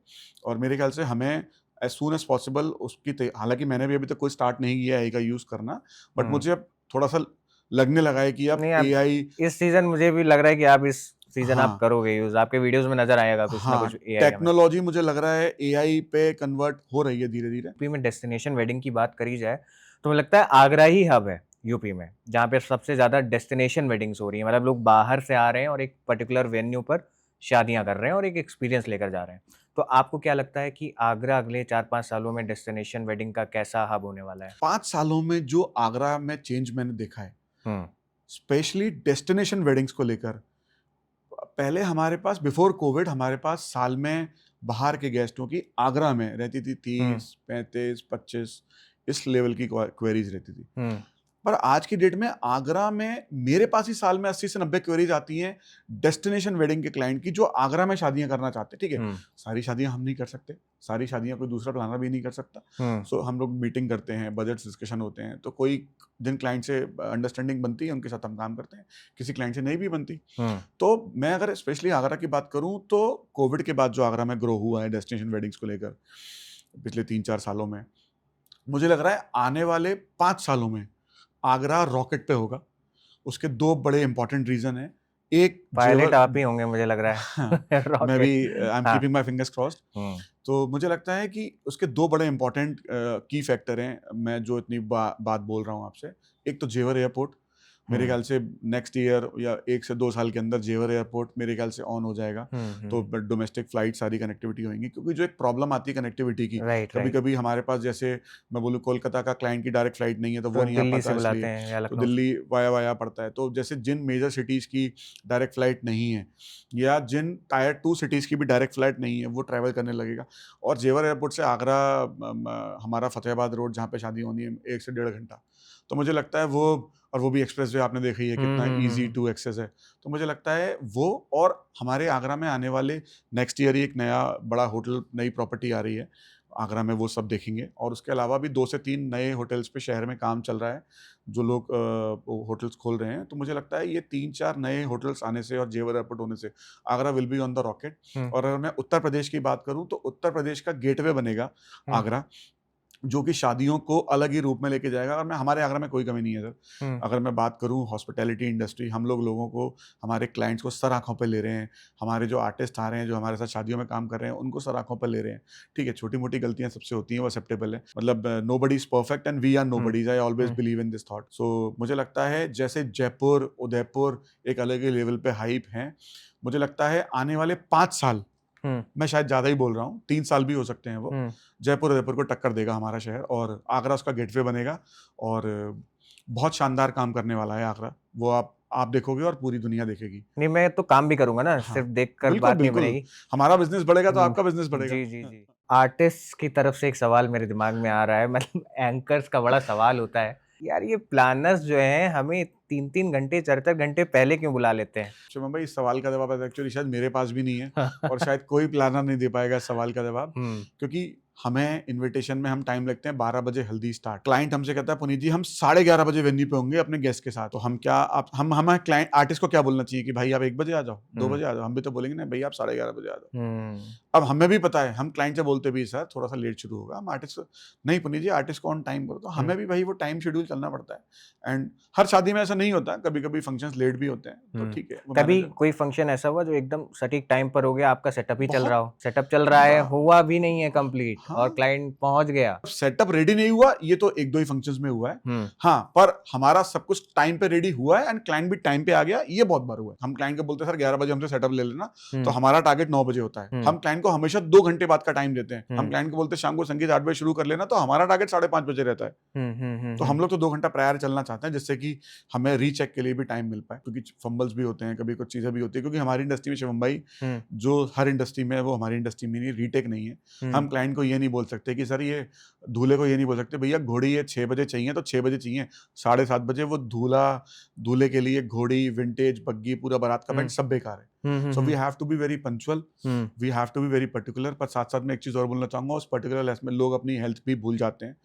और मेरे ख्याल से हमें एज़ सून एज़ पॉसिबल उसकी हालाँकि मैंने भी अभी तक कोई स्टार्ट नहीं किया है AI का यूज़ करना, बट मुझे अब थोड़ा-सा लगने लगा है कि अब नहीं, आप AI इस सीजन मुझे भी लग रहा है कि आप इस सीजन आप हाँ, करोगे यूज़, आपके वीडियोज़ में नज़र आएगा कुछ ना हाँ, कुछ AI हमें। टेक्नोलॉजी मुझे लग रहा है AI पे कन्वर्ट हो रही है धीरे-धीरे। यूपी में डेस्टिनेशन वेडिंग की बात करी जाए तो मुझे लगता है आगरा ही हब है यूपी में, जहाँ पे सबसे ज़्यादा डेस्टिनेशन वेडिंग्स हो रही हैं। मतलब लोग बाहर से आ रहे हैं और एक पर्टिकुलर वेन्यू पर शादियाँ कर रहे हैं और एक एक्सपीरियंस लेकर जा रहे हैं। तो आपको क्या लगता है कि आगरा अगले 4-5 सालों में डेस्टिनेशन वेडिंग का कैसा हब होने वाला है? 5 सालों में जो आगरा में चेंज मैंने देखा है, हुँ, स्पेशली डेस्टिनेशन वेडिंग्स को लेकर। पहले हमारे पास बिफोर कोविड हमारे पास साल में बाहर के गेस्टों की आगरा में रहती थी हुँ, 30, 35, 25 इस लेवल की क्वेरीज रहती थी। हुँ, पर आज की डेट में आगरा में मेरे पास ही साल में 80 से 90 क्वेरीज आती हैं डेस्टिनेशन वेडिंग के क्लाइंट की, जो आगरा में शादियां करना चाहते हैं। ठीक है, हुँ, सारी शादियां हम नहीं कर सकते, सारी शादियां कोई दूसरा प्लानर भी नहीं कर सकता। हुँ, सो हम लोग मीटिंग करते हैं, बजट डिस्कशन होते हैं, तो कोई जिन क्लाइंट से अंडरस्टैंडिंग बनती है उनके साथ हम काम करते हैं, किसी क्लाइंट से नहीं भी बनती। हुँ, तो मैं अगर स्पेशली आगरा की बात करूं तो कोविड के बाद जो आगरा में ग्रो हुआ है डेस्टिनेशन वेडिंग्स को लेकर पिछले 3-4 सालों में, मुझे लग रहा है आने वाले 5 सालों में आगरा रॉकेट पे होगा। उसके 2 बड़े इंपॉर्टेंट रीज़न हैं। एक पायलट जेवर आप ही होंगे मुझे लग रहा हाँ, है। मैं भी रॉकेट। आई एम हाँ, कीपिंग माय फिंगर्स क्रॉस्ड। हुँ, तो मुझे लगता है कि उसके 2 बड़े इंपॉर्टेंट की फैक्टर हैं, मैं जो इतनी बात बोल रहा हूँ आपसे। एक तो जेवर एयरपोर्ट, मेरे हुँ, ख्याल से नेक्स्ट ईयर या 1 से 2 साल के अंदर जेवर एयरपोर्ट मेरे ख्याल से ऑन हो जाएगा। हुँ, तो हुँ, डोमेस्टिक फ्लाइट सारी कनेक्टिविटी होंगी, क्योंकि जो एक प्रॉब्लम आती है कनेक्टिविटी की, राइट, राइट। कभी-कभी हमारे पास जैसे मैं बोलूँ कोलकाता का क्लाइंट की डायरेक्ट फ्लाइट नहीं है तो वो तो नहीं आ दिल्ली से पाता बुलाते इसलिए, हैं या तो लखनऊ से? दिल्ली वाया वाया पड़ता है। तो जैसे जिन मेजर सिटीज़ की डायरेक्ट फ्लाइट नहीं है या जिन टायर 2 सिटीज़ की भी डायरेक्ट फ्लाइट नहीं है, वो ट्रैवल करने लगेगा। और जेवर एयरपोर्ट से आगरा हमारा फतेहाबाद रोड जहाँ पे शादी होनी है 1 से डेढ़ घंटा। तो मुझे लगता है वो, और वो भी एक्सप्रेसवे आपने देखा ही है हुँ, कितना हुँ, ईज़ी हुँ, टू एक्सेस है। तो मुझे लगता है वो, और हमारे आगरा में आने वाले नेक्स्ट ईयर ही एक नया बड़ा होटल, नई प्रॉपर्टी आ रही है आगरा में, वो सब देखेंगे। और उसके अलावा भी 2 से 3 नए होटल्स पे शहर में काम चल रहा है, जो लोग होटल्स खोल रहे हैं। तो मुझे लगता है ये 3-4 नए होटल्स आने से और जेवर एयरपोर्ट होने से Agra will be on the rocket. Hmm, और अगर मैं उत्तर प्रदेश की बात करूँ तो उत्तर प्रदेश का गेटवे बनेगा हुँ, आगरा, जो कि शादियों को अलग ही रूप में लेके जाएगा। और मैं, हमारे आगरा में कोई कमी नहीं है सर। हुँ, अगर मैं बात करूँ हॉस्पिटैलिटी इंडस्ट्री, हम लोग लोगों को, हमारे क्लाइंट्स को सर आँखों पे ले रहे हैं। हमारे जो आर्टिस्ट आ रहे हैं, जो हमारे साथ शादियों में काम कर रहे हैं, उनको सर आँखों पे ले रहे हैं। ठीक है, छोटी-मोटी गलतियाँ सबसे होती हैं, वो एक्सेप्टेबल है। मतलब nobody is perfect and we are hmm, nobody's, I always hmm, believe in this thought. So मुझे लगता है जैसे जयपुर, उदयपुर एक अलग ही लेवल पे हाइप हैं, मुझे लगता है आने वाले 5 साल, हुँ, मैं शायद ज़्यादा ही बोल रहा हूँ, 3 साल भी हो सकते हैं वो, हुँ। जयपुर उदयपुर को टक्कर देगा हमारा शहर, और आगरा उसका गेटवे बनेगा। और बहुत शानदार काम करने वाला है आगरा। वो आप देखोगे और पूरी दुनिया देखेगी। नहीं, मैं तो काम भी करूँगा ना, हाँ, सिर्फ़ देखकर बिल्कुल, बात नहीं बिल्कुल। बनेगी। हमारा बिज़नेस बढ़ेगा तो हुँ, आपका बिज़नेस बढ़ेगा। जी, जी, जी। आर्टिस्ट की तरफ से एक सवाल मेरे दिमाग में आ रहा है, मतलब एंकर्स का बड़ा सवाल होता है। यार ये प्लानर्स जो हैं हमें 3-3 घंटे 4-4 घंटे पहले क्यों बुला लेते हैं? शुभम भाई, इस सवाल का जवाब एक्चुअली शायद मेरे पास भी नहीं है, और शायद कोई प्लानर नहीं दे पाएगा इस सवाल का जवाब। हुँ, क्योंकि हमें इनविटेशन में हम टाइम लगते हैं 12 बजे हल्दी स्टार्ट। क्लाइंट हमसे कहता है पुनीत जी हम 11:30 बजे वेन्यू पे होंगे अपने गेस्ट के साथ। तो हम क्या, आप हम हमें क्लाइंट आर्टिस्ट को क्या बोलना चाहिए कि भाई आप 1 बजे आ जाओ, 2 हुँ, बजे आ जाओ? हम भी तो बोलेंगे ना भैया आप 11:30 बजे आ जाओ। हुँ, अब हमें भी पता है, हम क्लाइंट से बोलते भी सर थोड़ा-सा लेट शुरू होगा, हम आर्टिस्ट को नहीं पुनीत जी आर्टिस्ट को ऑन टाइम करो, तो हुँ। हमें भी भाई वो टाइम शेड्यूल चलना पड़ता है। एंड हर शादी में ऐसा नहीं होता, कभी-कभी फंक्शंस लेट भी होते हैं, तो हुँ। ठीक है, वो कभी मैनेज। कोई फ़ंक्शन ऐसा हुआ जो एकदम सटीक टाइम पर हो गया, आपका सेटअप ही चल रहा बहुत हो? सेटअप चल रहा है, बा हुआ भी नहीं है कंप्लीट और हाँ, क्लाइंट पहुँच गया। सेटअप रेडी नहीं हुआ, ये तो 1-2 ही फंक्शंस में हुआ है। हुँ, हाँ, पर हमारा सब कुछ टाइम पे रेडी हुआ है एंड क्लाइंट भी टाइम पे आ गया, ये बहुत बार हुआ है। हम क्लाइंट को बोलते हैं सर 11 बजे हमसे सेटअप ले लेना, तो हुँ, हमारा टारगेट 9 बजे होता है। हुँ, हम क्लाइंट को हमेशा 2 घंटे बाद का टाइम देते हैं। हम हुँ, क्लाइंट को बोलते हैं शाम को संगीत 8 बजे शुरू कर लेना, तो हमारा टारगेट 5:30 बजे रहता है। हुँ, हुँ, हुँ, तो हुँ, हम लोग तो 2 घंटा प्रायर चलना चाहते हैं, जिससे कि हमें रीचेक के लिए भी टाइम मिल पाए, क्योंकि फंबल्स भी होते हैं, कभी कुछ चीज़ें भी होती हैं, क्योंकि हमारी इंडस्ट्री में शिवम भाई, हुँ, जो हर इंडस्ट्री में है वो हमारी इंडस्ट्री में नहीं, रीटेक नहीं है। हुँ, हम क्लाइंट को ये ये नहीं बोल सकते कि सर ये दूल्हे को ये नहीं बोल सकते भैया घोड़ी ये 6 बजे चाहिए तो 6 बजे चाहिए, 7:30 बजे वो दूल्हे के लिए घोड़ी, विंटेज, बग्गी, पूरा बारात का बैंड सब बेकार है। So we have to be very punctual, we have to be very particular. पर साथ-साथ में एक चीज़ और बोलना चाहूँगा, उस पर्टिकुलर लेस में लोग अपनी हेल्थ भी भूल जाते हैं।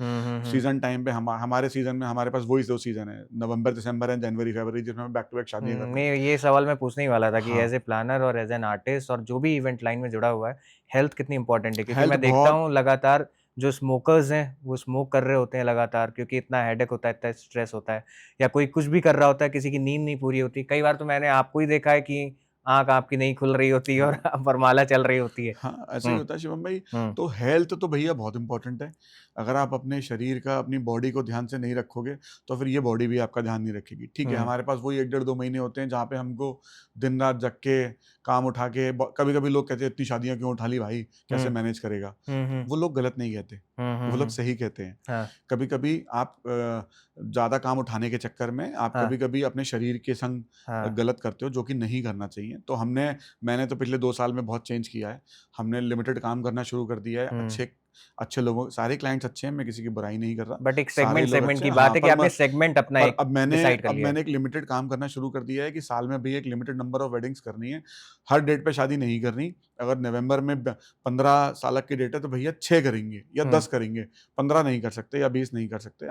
सीज़न टाइम पे हमारे सीज़न में हमारे पास वही 2 सीज़न है, नवंबर, दिसंबर एंड जनवरी, फरवरी, जिसमें हम बैक टू बैक शादियाँ करते हैं। नहीं, ये सवाल मैं पूछने ही वाला था कि हाँ। एज़ ए प्लानर और एज़ एन आर्टिस्ट और जो भी इवेंट लाइन में जुड़ा हुआ है, हेल्थ कितनी इंपॉर्टेंट है? क्योंकि हेल्थ मैं देखता बहुत हूँ लगातार जो स्मोकर्स हैं, वो स्मोक कर रहे होते हैं लगातार क्योंकि इतना हेडेक होता है, इतना स्ट्रेस होता है या कोई कुछ भी कर रहा होता है, किसी की नींद नहीं पूरी होती। कई बार तो मैंने आपको ही देखा है कि आँख आपकी नहीं खुल रही होती है और हाँ। वरमाला चल रही होती है। हाँ, ऐसा ही हुँ, होता है शिवम भाई। हुँ, तो हेल्थ तो भैया बहुत इम्पोर्टेंट है। अगर आप अपने शरीर का, अपनी बॉडी को ध्यान से नहीं रखोगे, तो फिर ये बॉडी भी आपका ध्यान नहीं रखेगी। ठीक है, हुँ, हमारे पास वही 1 डेढ़ 2 महीने होते हैं जहाँ पे हमको दिन-रात जग के काम उठा के ब कभी-कभी लोग कहते हैं इतनी शादियाँ क्यों उठा ली भाई, कैसे हुँ, मैनेज करेगा? हुँ, हुँ, वो लोग गलत नहीं कहते, हुँ, हुँ, वो लोग हुँ। सही कहते हैं। हाँ, कभी-कभी आप ज़्यादा काम उठाने के चक्कर में आप हाँ, कभी-कभी अपने शरीर के संग हाँ। गलत करते हो, जो कि नहीं करना चाहिए। तो मैंने तो पिछले 2 साल में बहुत चेंज किया है। हमने लिमिटेड काम करना शुरू कर दिया है। हुँ। अच्छे अच्छे लोगों सारे क्लाइंट्स अच्छे हैं, मैं किसी की बुराई नहीं कर रहा। बट एक सारे सेगमेंट लोग सेगमेंट अच्छे की हैं, बात हाँ, है कि आपने सेगमेंट अपना पर एक अब मैंने डिसाइड कर लिया है। एक लिमिटेड काम करना शुरू कर दिया है कि साल में भई एक लिमिटेड नंबर ऑफ वेडिंग्स करनी है। हर डेट पे शादी नहीं करनी। अगर नवंबर में 15 साल की डेट है तो भैया 6 करेंगे या हुँ, 10 करेंगे, 15 नहीं कर सकते या 20 नहीं कर सकते।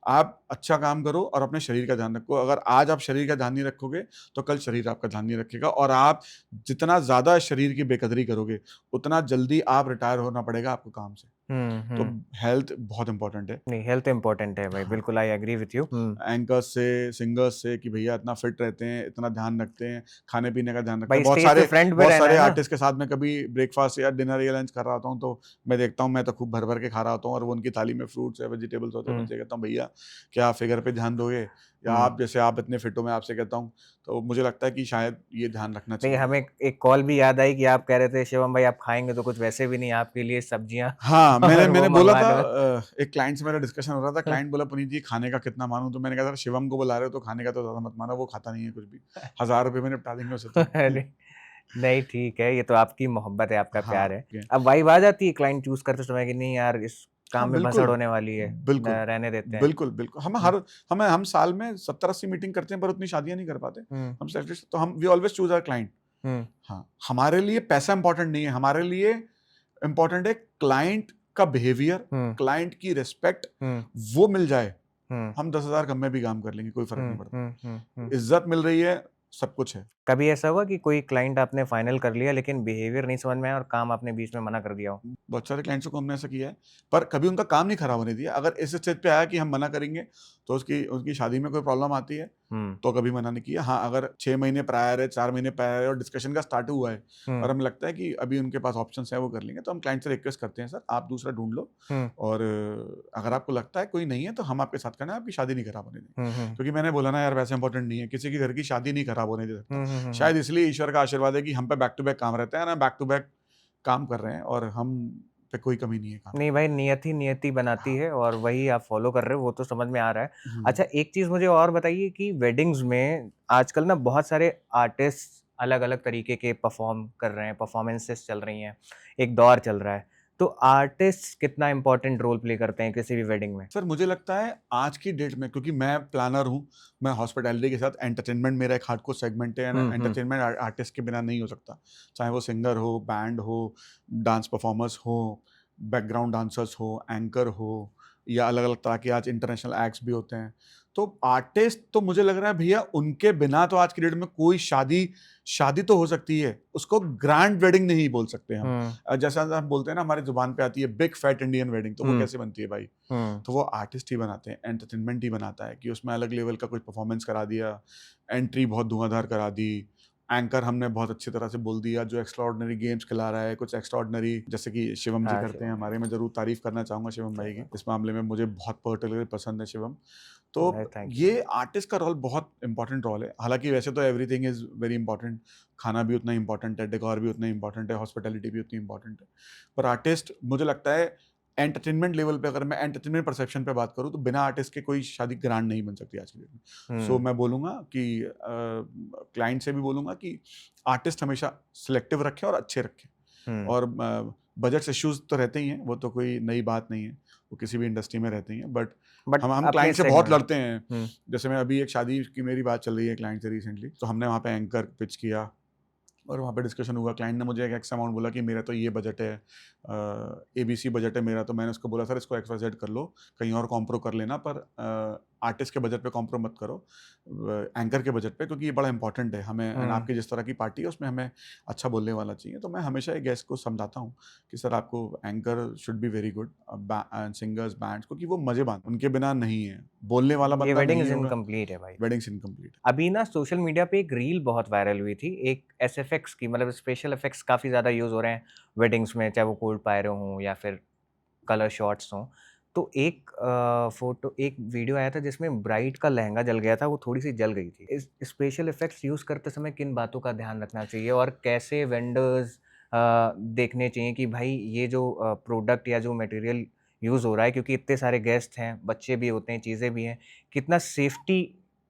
आप अच्छा काम करो और अपने शरीर का ध्यान रखो। अगर आज आप शरीर का ध्यान नहीं रखोगे, तो कल शरीर आपका ध्यान नहीं रखेगा और आप जितना ज़्यादा शरीर की बेकदरी करोगे, उतना जल्दी आप रिटायर होना पड़ेगा आपको काम से। हुँ, तो हुँ। हेल्थ बहुत इम्पोर्टेंट है। नहीं, हेल्थ इम्पोर्टेंट है भाई, हाँ। बिल्कुल आई एग्री विथ यू। हुँ। एंकर्स से, सिंगर्स से कि भैया इतना फिट रहते हैं, इतना ध्यान रखते हैं, खाने-पीने का ध्यान रखते हैं। भाई स्टेज पे फ्रंट पे बहुत रहना सारे है ना। आर्टिस्ट के साथ में कभी ब्रेकफ़ास्ट या डिनर या लंच कर रहा होता हूँ, तो मैं देखता हूँ, मैं तो खूब भर-भर के खा रहा होता हूँ और वो उनकी थाली में फ्रूट्स या वेजिटेबल्स होते हैं, मैं हुँ, उनसे कहता हूँ, भैया क्या आप फिगर पे ध्यान दोगे? या हुँ। आप इतने फिट हो, मैं आपसे कहता हूँ, तो मुझे लगता है कि शायद ये ध्यान रखना नहीं, चाहिए। हमें एक कॉल भी याद आई कि आप कह रहे थे शिवम भाई आप खाएँगे तो कुछ वैसे भी नहीं, आपके लिए सब्जियाँ हाँ, मैंने और वो मैंने बोला मँगवा था दो। एक क्लाइंट से मेरा डिस्कशन हो रहा था, क्लाइंट बोला पुनीत जी खाने का कितना मानूँ? तो मैंने कहा था शिवम को बुला रहे हो तो खाने का तो ज़्यादा मत मानो, वो खाता नहीं है कुछ भी। ₹1000 में निपटा देंगे उसे तो। अरे! नहीं ठीक है, ये तो आपकी मोहब्बत है, आपका हाँ, प्यार है। ये अब वाइब आ जाती है क्लाइंट चूज़ करते समय कि नहीं यार इस काम हाँ, में भसड़ बिल्कुल। होने वाली है, बिल्कुल। रहने देते हैं। बिल्कुल, बिल्कुल। हुँ, हम साल में 70-80 मीटिंग करते हैं पर उतनी शादियाँ नहीं कर पाते। हुँ, हम सेल्फिश तो हम we always choose our client. Hmm, हाँ, हमारे लिए पैसा इम्पोर्टेंट नहीं है, हमारे लिए इम्पोर्टेंट है क्लाइंट का बिहेवियर, हुँ, क्लाइंट की रिस्पेक्ट, हुँ, वो मिल जाए, हुँ, हम 10,000 कम में भी काम कर लेंगे, कोई फ़र्क नहीं हुँ, पड़ता। हुँ, हुँ, हुँ। इज़्ज़त मिल रही है, सब कुछ है। कभी ऐसा हुआ कि कोई क्लाइंट आपने फाइनल कर लिया लेकिन बिहेवियर नहीं समझ में आया और काम आपने बीच में मना कर दिया हो? बहुत सारे क्लाइंट्सों को हमने ऐसा किया है, पर कभी उनका काम नहीं खराब होने दिया। अगर इस स्टेज पे आया कि हम मना करेंगे, तो उसकी उनकी शादी में कोई प्रॉब्लम आती है, हुँ, तो कभी मना नहीं किया। हाँ, अगर 6 महीने प्रायर है, 4 महीने प्रायर है और डिस्कशन का स्टार्ट हुआ है हुँ, और हमें लगता है कि अभी उनके पास ऑप्शंस हैं, वो कर लेंगे, तो हम क्लाइंट से रिक्वेस्ट करते हैं, "सर, आप दूसरा ढूँढ लो हुँ, और अगर आपको लगता है कोई नहीं है, तो हम आपके साथ खड़े हैं, आपकी शादी नहीं खराब होने देंगे।" हुँ, हुँ, क्योंकि मैंने बोला ना यार, वैसे इंपॉर्टेंट नहीं है, किसी के घर की शादी नहीं खराब होने दे सकता। हुँ, हुँ, हुँ, हुँ। शायद इसलिए ईश्वर का आशीर्वाद है कि हम पे बैक टू बैक काम रहता है ना, बैक टू बैक काम कर रहे हैं और हम पे कोई कमी नहीं है काम नहीं की। भाई नियत ही नियति बनाती हाँ। है और वही आप फॉलो कर रहे हो, वो तो समझ में आ रहा है। हुँ। अच्छा एक चीज़ मुझे और बताइए कि वेडिंग्स में आजकल ना बहुत सारे आर्टिस्ट अलग-अलग तरीके के परफ़ॉर्म कर रहे हैं, परफ़ॉर्मेंसेस चल रही हैं, एक दौर चल रहा है। तो आर्टिस्ट कितना इम्पोर्टेंट रोल प्ले करते हैं किसी भी वेडिंग में? सर मुझे लगता है आज की डेट में क्योंकि मैं प्लानर हूँ, मैं हॉस्पिटैलिटी के साथ एंटरटेनमेंट मेरा एक हार्डकोर सेगमेंट है हुँ, एंड हुँ, एंटरटेनमेंट आर्टिस्ट के बिना नहीं हो सकता। चाहे वो सिंगर हो, बैंड हो, डांस परफॉर्मर्स हो, बैकग्राउंड डांसर्स हो, एंकर हो या अलग-अलग तरह के आज इंटरनेशनल एक्ट्स भी होते हैं। तो आर्टिस्ट तो मुझे लग रहा है भैया उनके बिना तो आज की डेट में कोई शादी शादी तो हो सकती है, उसको ग्रैंड वेडिंग नहीं बोल सकते हम। हुँ, जैसा हम बोलते हैं ना हमारी ज़ुबान पे आती है बिग फैट इंडियन वेडिंग तो वो हुँ, कैसे बनती है भाई? हुँ, तो वो आर्टिस्ट ही बनाते हैं, एंटरटेनमेंट ही बनाता है कि उसमें अलग लेवल का कोई परफॉर्मेंस करा दिया, एंट्री बहुत धुआँधार करा दी, एंकर हमने बहुत अच्छी तरह से बोल दिया, जो एक्स्ट्राऑर्डिनरी गेम्स खिला रहा है, कुछ एक्स्ट्राऑर्डिनरी जैसे कि शिवम जी हाँ, करते हैं शिवम भाई। हमारे, मैं ज़रूर तारीफ़ करना चाहूँगा शिवम भाई की। इस मामले में मुझे बहुत पर्टिकुलरली पसंद है शिवम। अरे तो थैंक यू। ये आर्टिस्ट का रोल बहुत इम्पोर्टेंट रोल है। हालाँकि वैसे तो एवरीथिंग इज़ वेरी इम्पोर्टेंट, खाना भी उतना ही इम्पोर्टेंट है, डेकोर भी उतना ही इम्पोर्टेंट है, हॉस्पिटैलिटी भी उतनी इम्पोर्टेंट है। पर आर्टिस्ट मुझे लगता है एंटरटेनमेंट लेवल पे अगर मैं एंटरटेनमेंट परसेप्शन पे बात करूँ तो बिना आर्टिस्ट के कोई शादी ग्रैंड नहीं बन सकती आज की डेट में। सो हुँ, मैं बोलूँगा कि क्लाइंट से भी बोलूँगा कि आर्टिस्ट हमेशा सिलेक्टिव रखें और अच्छे रखें हुँ, और बजट्स इश्यूज तो रहते ही हैं, वो तो कोई नई बात नहीं है, वो किसी भी इंडस्ट्री में रहते ही हैं, बट बट हम अपने क्लाइंट से बहुत segment- लड़ते हैं। जैसे मैं अभी एक शादी की मेरी बात चल रही है क्लाइंट से रिसेंटली, तो हमने वहाँ पे एंकर पिच किया और वहाँ पे डिस्कशन हुआ। क्लाइंट ने मुझे एक एक्स अमाउंट बोला कि मेरा तो ये बजट है, ABC बजट है मेरा, तो मैंने उसको बोला सर इसको XYZ कर लो, कहीं और कॉम्प्रो कर लेना, पर आर्टिस्ट के बजट पे कॉम्प्रो मत करो, एंकर के बजट पे, क्योंकि ये बड़ा इंपॉर्टेंट है हमें, एंड आपकी जिस तरह की पार्टी है उसमें हमें अच्छा बोलने वाला चाहिए। तो मैं हमेशा एक गेस्ट को समझाता हूँ कि सर आपको anchor should be very good, singers bands, क्योंकि वो मजे बांध, उनके बिना नहीं है, बोलने वाला ये बंदा वेडिंग नहीं इज होगा, इनकम्प्लीट है भाई। Weddings incomplete. अभी ना सोशल मीडिया पे एक रील बहुत वायरल हुई थी, एक SFX की, मतलब स्पेशल इफेक्ट्स काफ़ी ज़्यादा यूज़ हो रहे हैं वेडिंग्स में, चाहे वो कोल्ड पायरो हों या फिर कलर शॉट्स हों। तो एक फोटो, एक वीडियो आया था जिसमें ब्राइड का लहंगा जल गया था, वो थोड़ी सी जल गई थी। इस स्पेशल इफेक्ट्स यूज़ करते समय किन बातों का ध्यान रखना चाहिए और कैसे वेंडर्स देखने चाहिए कि भाई ये जो प्रोडक्ट या जो मटेरियल यूज़ हो रहा है, क्योंकि इतने सारे गेस्ट हैं, बच्चे भी होते हैं, चीज़ें भी हैं, कितना सेफ्टी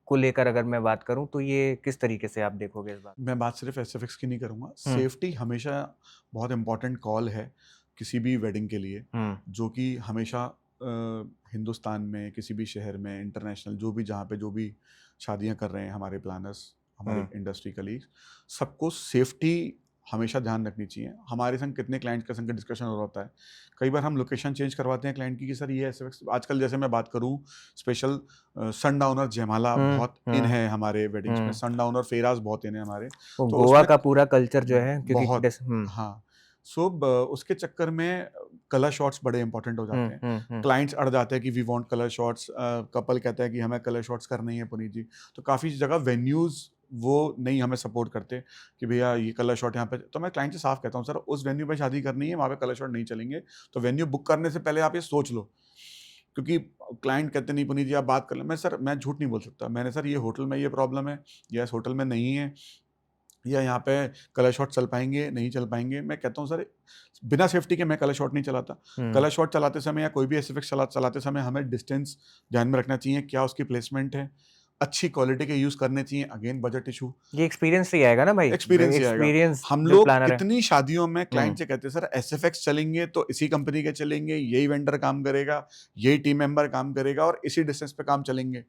को लेकर अगर मैं बात करूं तो ये किस तरीके से आप देखोगे इस बात? मैं बात सिर्फ SFX की नहीं करूँगा, हम्म। सेफ्टी हमेशा बहुत इंपॉर्टेंट कॉल है किसी भी वेडिंग के लिए, जो कि हमेशा हिंदुस्तान में किसी भी शहर में, इंटरनेशनल जो भी, जहाँ पे जो भी शादियाँ कर रहे हैं हमारे प्लानर्स, हमारे इंडस्ट्री कलीग्स, सबको सेफ्टी हमेशा ध्यान रखनी चाहिए। हमारे संग कितने क्लाइंट के संग डिस्कशन हो रहा होता है, कई बार हम लोकेशन चेंज करवाते हैं क्लाइंट की कि सर ये SFX, आजकल जैसे मैं बात करूं स्पेशल सनडाउनर जयमाला बहुत इन है हमारे वेडिंग्स में, सनडाउनर फेराज बहुत इन है हमारे, वो तो गोवा उसमें का पूरा कल्चर जो है, क्योंकि बहुत, हाँ, सो उसके चक्कर में कलर शॉट्स बड़े इंपॉर्टेंट हो जाते हैं। क्लाइंट्स अड़ जाते हैं कि we want colour shots, couple कहता है कि हमें कलर शॉट्स करने ही है पुनीत जी, तो काफ़ी जगह वेन्यूज़ वो नहीं हमें सपोर्ट करते कि भैया ये कलर शॉट यहाँ पे, तो मैं क्लाइंट से साफ कहता हूँ सर उस वेन्यू पे शादी करनी है, वहाँ पे कलर शॉट नहीं चलेंगे, तो वेन्यू बुक करने से पहले आप ये सोच लो, क्योंकि क्लाइंट कहते नहीं पुनीत जी आप बात कर लें, मैं झूठ नहीं बोल सकता, मैंने सर ये होटल में ये प्रॉब्लम है, या इस होटल में नहीं है, या यहाँ पे कलर शॉट चल पाएंगे नहीं चल पाएंगे, मैं कहता हूँ सर बिना सेफ्टी के मैं कलर शॉट नहीं चलाता। कलर शॉट चलाते समय या कोई भी SFX चलाते समय हमें डिस्टेंस ध्यान में रखना चाहिए, क्या उसकी प्लेसमेंट है, अच्छी क्वालिटी के यूज करने चाहिए, अगेन बजट इशू, ये एक्सपीरियंस से ही आएगा ना भाई, एक्सपीरियंस ही आएगा। एक्सपीरियंस हम जो लोग प्लानर है। कितनी शादियों में क्लाइंट से कहते हैं सर SFX चलेंगे तो इसी कंपनी के चलेंगे, यही वेंडर काम करेगा, यही टीम मेंबर काम करेगा और इसी डिस्टेंस पे काम चलेंगे,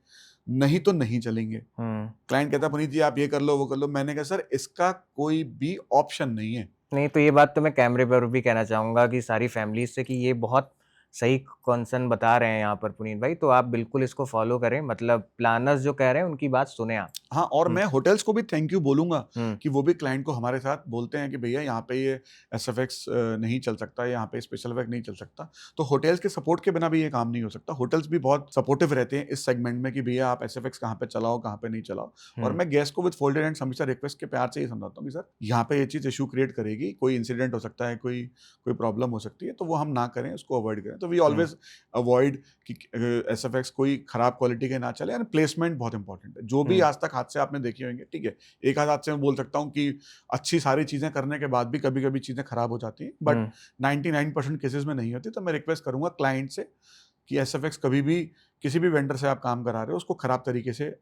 नहीं तो नहीं चलेंगे। क्लाइंट कहता है पुनीत जी आप ये कर लो वो कर लो, मैंने कहा सर इसका कोई भी ऑप्शन नहीं है। नहीं तो ये बात तो मैं कैमरे पर भी कहना चाहूंगा कि सारी फैमिली से, कि ये बहुत सही कंसर्न बता रहे हैं यहाँ पर पुनीत भाई, तो आप बिल्कुल इसको फॉलो करें, मतलब प्लानर्स जो कह रहे हैं उनकी बात सुने आप। हाँ, और मैं होटल्स को भी थैंक यू बोलूंगा कि वो भी क्लाइंट को हमारे साथ बोलते हैं कि भैया यहाँ पे ये SFX नहीं चल सकता, यहाँ पे स्पेशल इफेक्ट नहीं चल सकता, तो होटल्स के सपोर्ट के बिना भी ये काम नहीं हो सकता। होटल्स भी बहुत सपोर्टिव रहते हैं इस सेगमेंट में कि भैया आप SFX कहाँ पे चलाओ कहाँ पे नहीं चलाओ, और मैं गेस्ट को विद फोल्डेड हैंड्स हमेशा रिक्वेस्ट के प्यार से ही समझाता हूँ कि सर यहाँ पे ये चीज़ इशू क्रिएट करेगी, कोई इंसिडेंट हो सकता है, कोई प्रॉब्लम हो सकती है, तो वो हम ना करें, उसको अवॉइड करें। तो वी ऑलवेज अवॉइड कि SFX कोई खराब क्वालिटी के ना चले, एंड प्लेसमेंट बहुत इंपॉर्टेंट है। जो भी आज तक हादसे आपने देखे होंगे, ठीक है, एक आध हादसे में बोल सकता हूँ कि अच्छी सारी चीजें करने के बाद भी कभी कभी चीजें खराब हो जाती हैं, बट 99% केसेस में नहीं होती। तो मैं रिक्वेस्ट करूंगा क्लाइंट से कि SFX कभी भी किसी भी वेंडर से आप काम करा रहे हो उसको खराब तरीके से,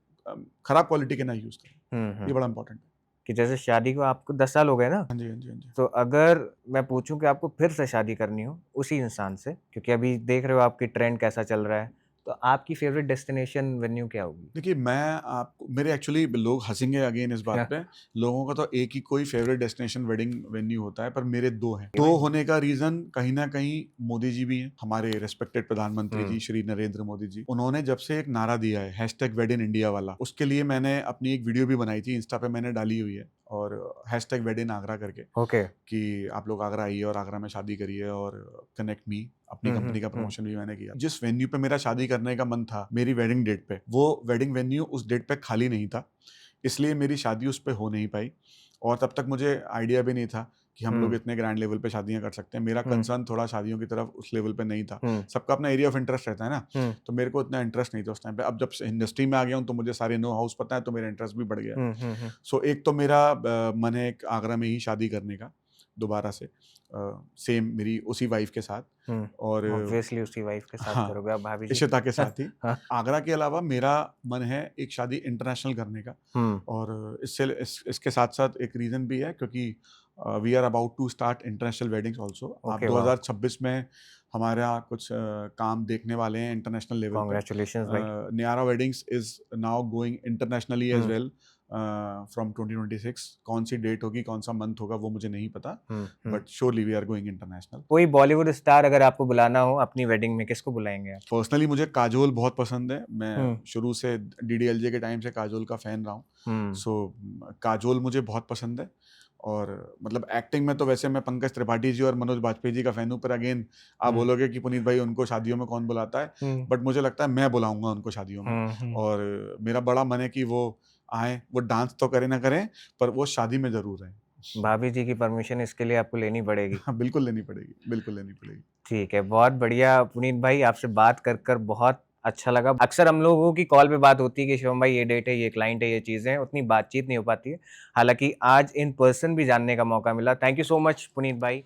खराब क्वालिटी के ना यूज करें, ये बड़ा इंपॉर्टेंट है। कि जैसे शादी को आपको 10 साल हो गए ना, हाँ जी हाँ जी हाँ जी। तो अगर मैं पूछूं कि आपको फिर से शादी करनी हो उसी इंसान से, क्योंकि अभी देख रहे हो आपकी ट्रेंड कैसा चल रहा है, तो आपकी फेवरेट डेस्टिनेशन वेन्यू क्या होगी? देखिए मैं आपको, मेरे एक्चुअली लोग हंसेंगे अगेन इस बात पे, लोगों का तो एक ही कोई फेवरेट डेस्टिनेशन वेडिंग वेन्यू होता है, पर मेरे दो हैं। दो होने का रीजन कहीं ना कहीं मोदी जी भी हैं, हमारे रेस्पेक्टेड प्रधानमंत्री जी श्री नरेंद्र मोदी जी। उन्होंने जब से एक नारा दिया है #वेड-इन-इंडिया वाला, उसके लिए मैंने अपनी एक वीडियो भी बनाई थी, इंस्टा पे मैंने डाली हुई है, और #वेड-इन-आगरा करके, ओके, कि आप लोग आगरा आइए और आगरा में शादी करिए और कनेक्ट मी, अपनी कंपनी का प्रमोशन भी मैंने किया। जिस वेन्यू पे मेरा शादी करने का मन था मेरी वेडिंग डेट पे, वो वेडिंग वेन्यू उस डेट पे खाली नहीं था, इसलिए मेरी शादी उस पे हो नहीं पाई, और तब तक मुझे आइडिया भी नहीं था कि हम लोग इतने ग्रैंड लेवल पे शादियां कर सकते हैं। मेरा कंसर्न थोड़ा शादियों की तरफ उस लेवल पे नहीं था, सबका अपना एरिया ऑफ इंटरेस्ट रहता है ना, तो मेरे को इतना इंटरेस्ट नहीं था उस टाइम पे। अब जब इंडस्ट्री में आ गया हूँ तो मुझे सारे नो हाउस पता है, तो मेरा इंटरेस्ट भी बढ़ गया। सो एक तो मेरा मन है एक आगरा में ही शादी करने का दोबारा से, सेम मेरी उसी वाइफ के साथ, और ऑब्वियसली उसी वाइफ के साथ करोगे आप, भाभी जी, इशिता के साथ ही। आगरा के अलावा मेरा मन है एक शादी इंटरनेशनल करने का, और इसके साथ साथ एक रीज़न भी है, क्योंकि we are about to start international weddings also. आप Okay, wow. 2026 में हमारे यहाँ कुछ काम देखने वाले हैं इंटरनेशनल लेवल पे। Congratulations भाई। Niyara weddings is now going internationally as well from 2026। कौन सी डेट होगी, कौन सा मंथ होगा, वो मुझे नहीं पता, but surely we are going international. कोई बॉलीवुड स्टार अगर आपको बुलाना हो अपनी वेडिंग में, किसको बुलाएंगे आप? पर्सनली मुझे काजोल बहुत पसंद है। मैं हम्म। शुरू से डीडीएलजे के टाइम से काजोल का फैन रहा हूँ। सो काजोल मुझे बहुत पसंद है। और मतलब एक्टिंग में तो वैसे मैं पंकज त्रिपाठी जी और मनोज बाजपेयी जी का फैन हूँ, पर अगेन आप बोलोगे कि पुनीत भाई उनको शादियों में कौन बुलाता है, बट मुझे लगता है मैं बुलाऊंगा उनको शादियों में। और मेरा बड़ा मन है कि वो आए, वो डांस तो करें ना करें, पर वो शादी में जरूर आए। भाभी जी की परमिशन इसके लिए आपको लेनी पड़ेगी। बिल्कुल लेनी पड़ेगी, बिल्कुल लेनी पड़ेगी। ठीक है, बहुत बढ़िया पुनीत भाई, आपसे बात कर कर बहुत अच्छा लगा। अक्सर हम लोगों की कॉल पे बात होती है कि शिवम भाई ये डेट है, ये क्लाइंट है, ये चीज़ें हैं, उतनी बातचीत नहीं हो पाती है। हालांकि आज इन पर्सन भी जानने का मौका मिला। Thank you so much Puneet भाई।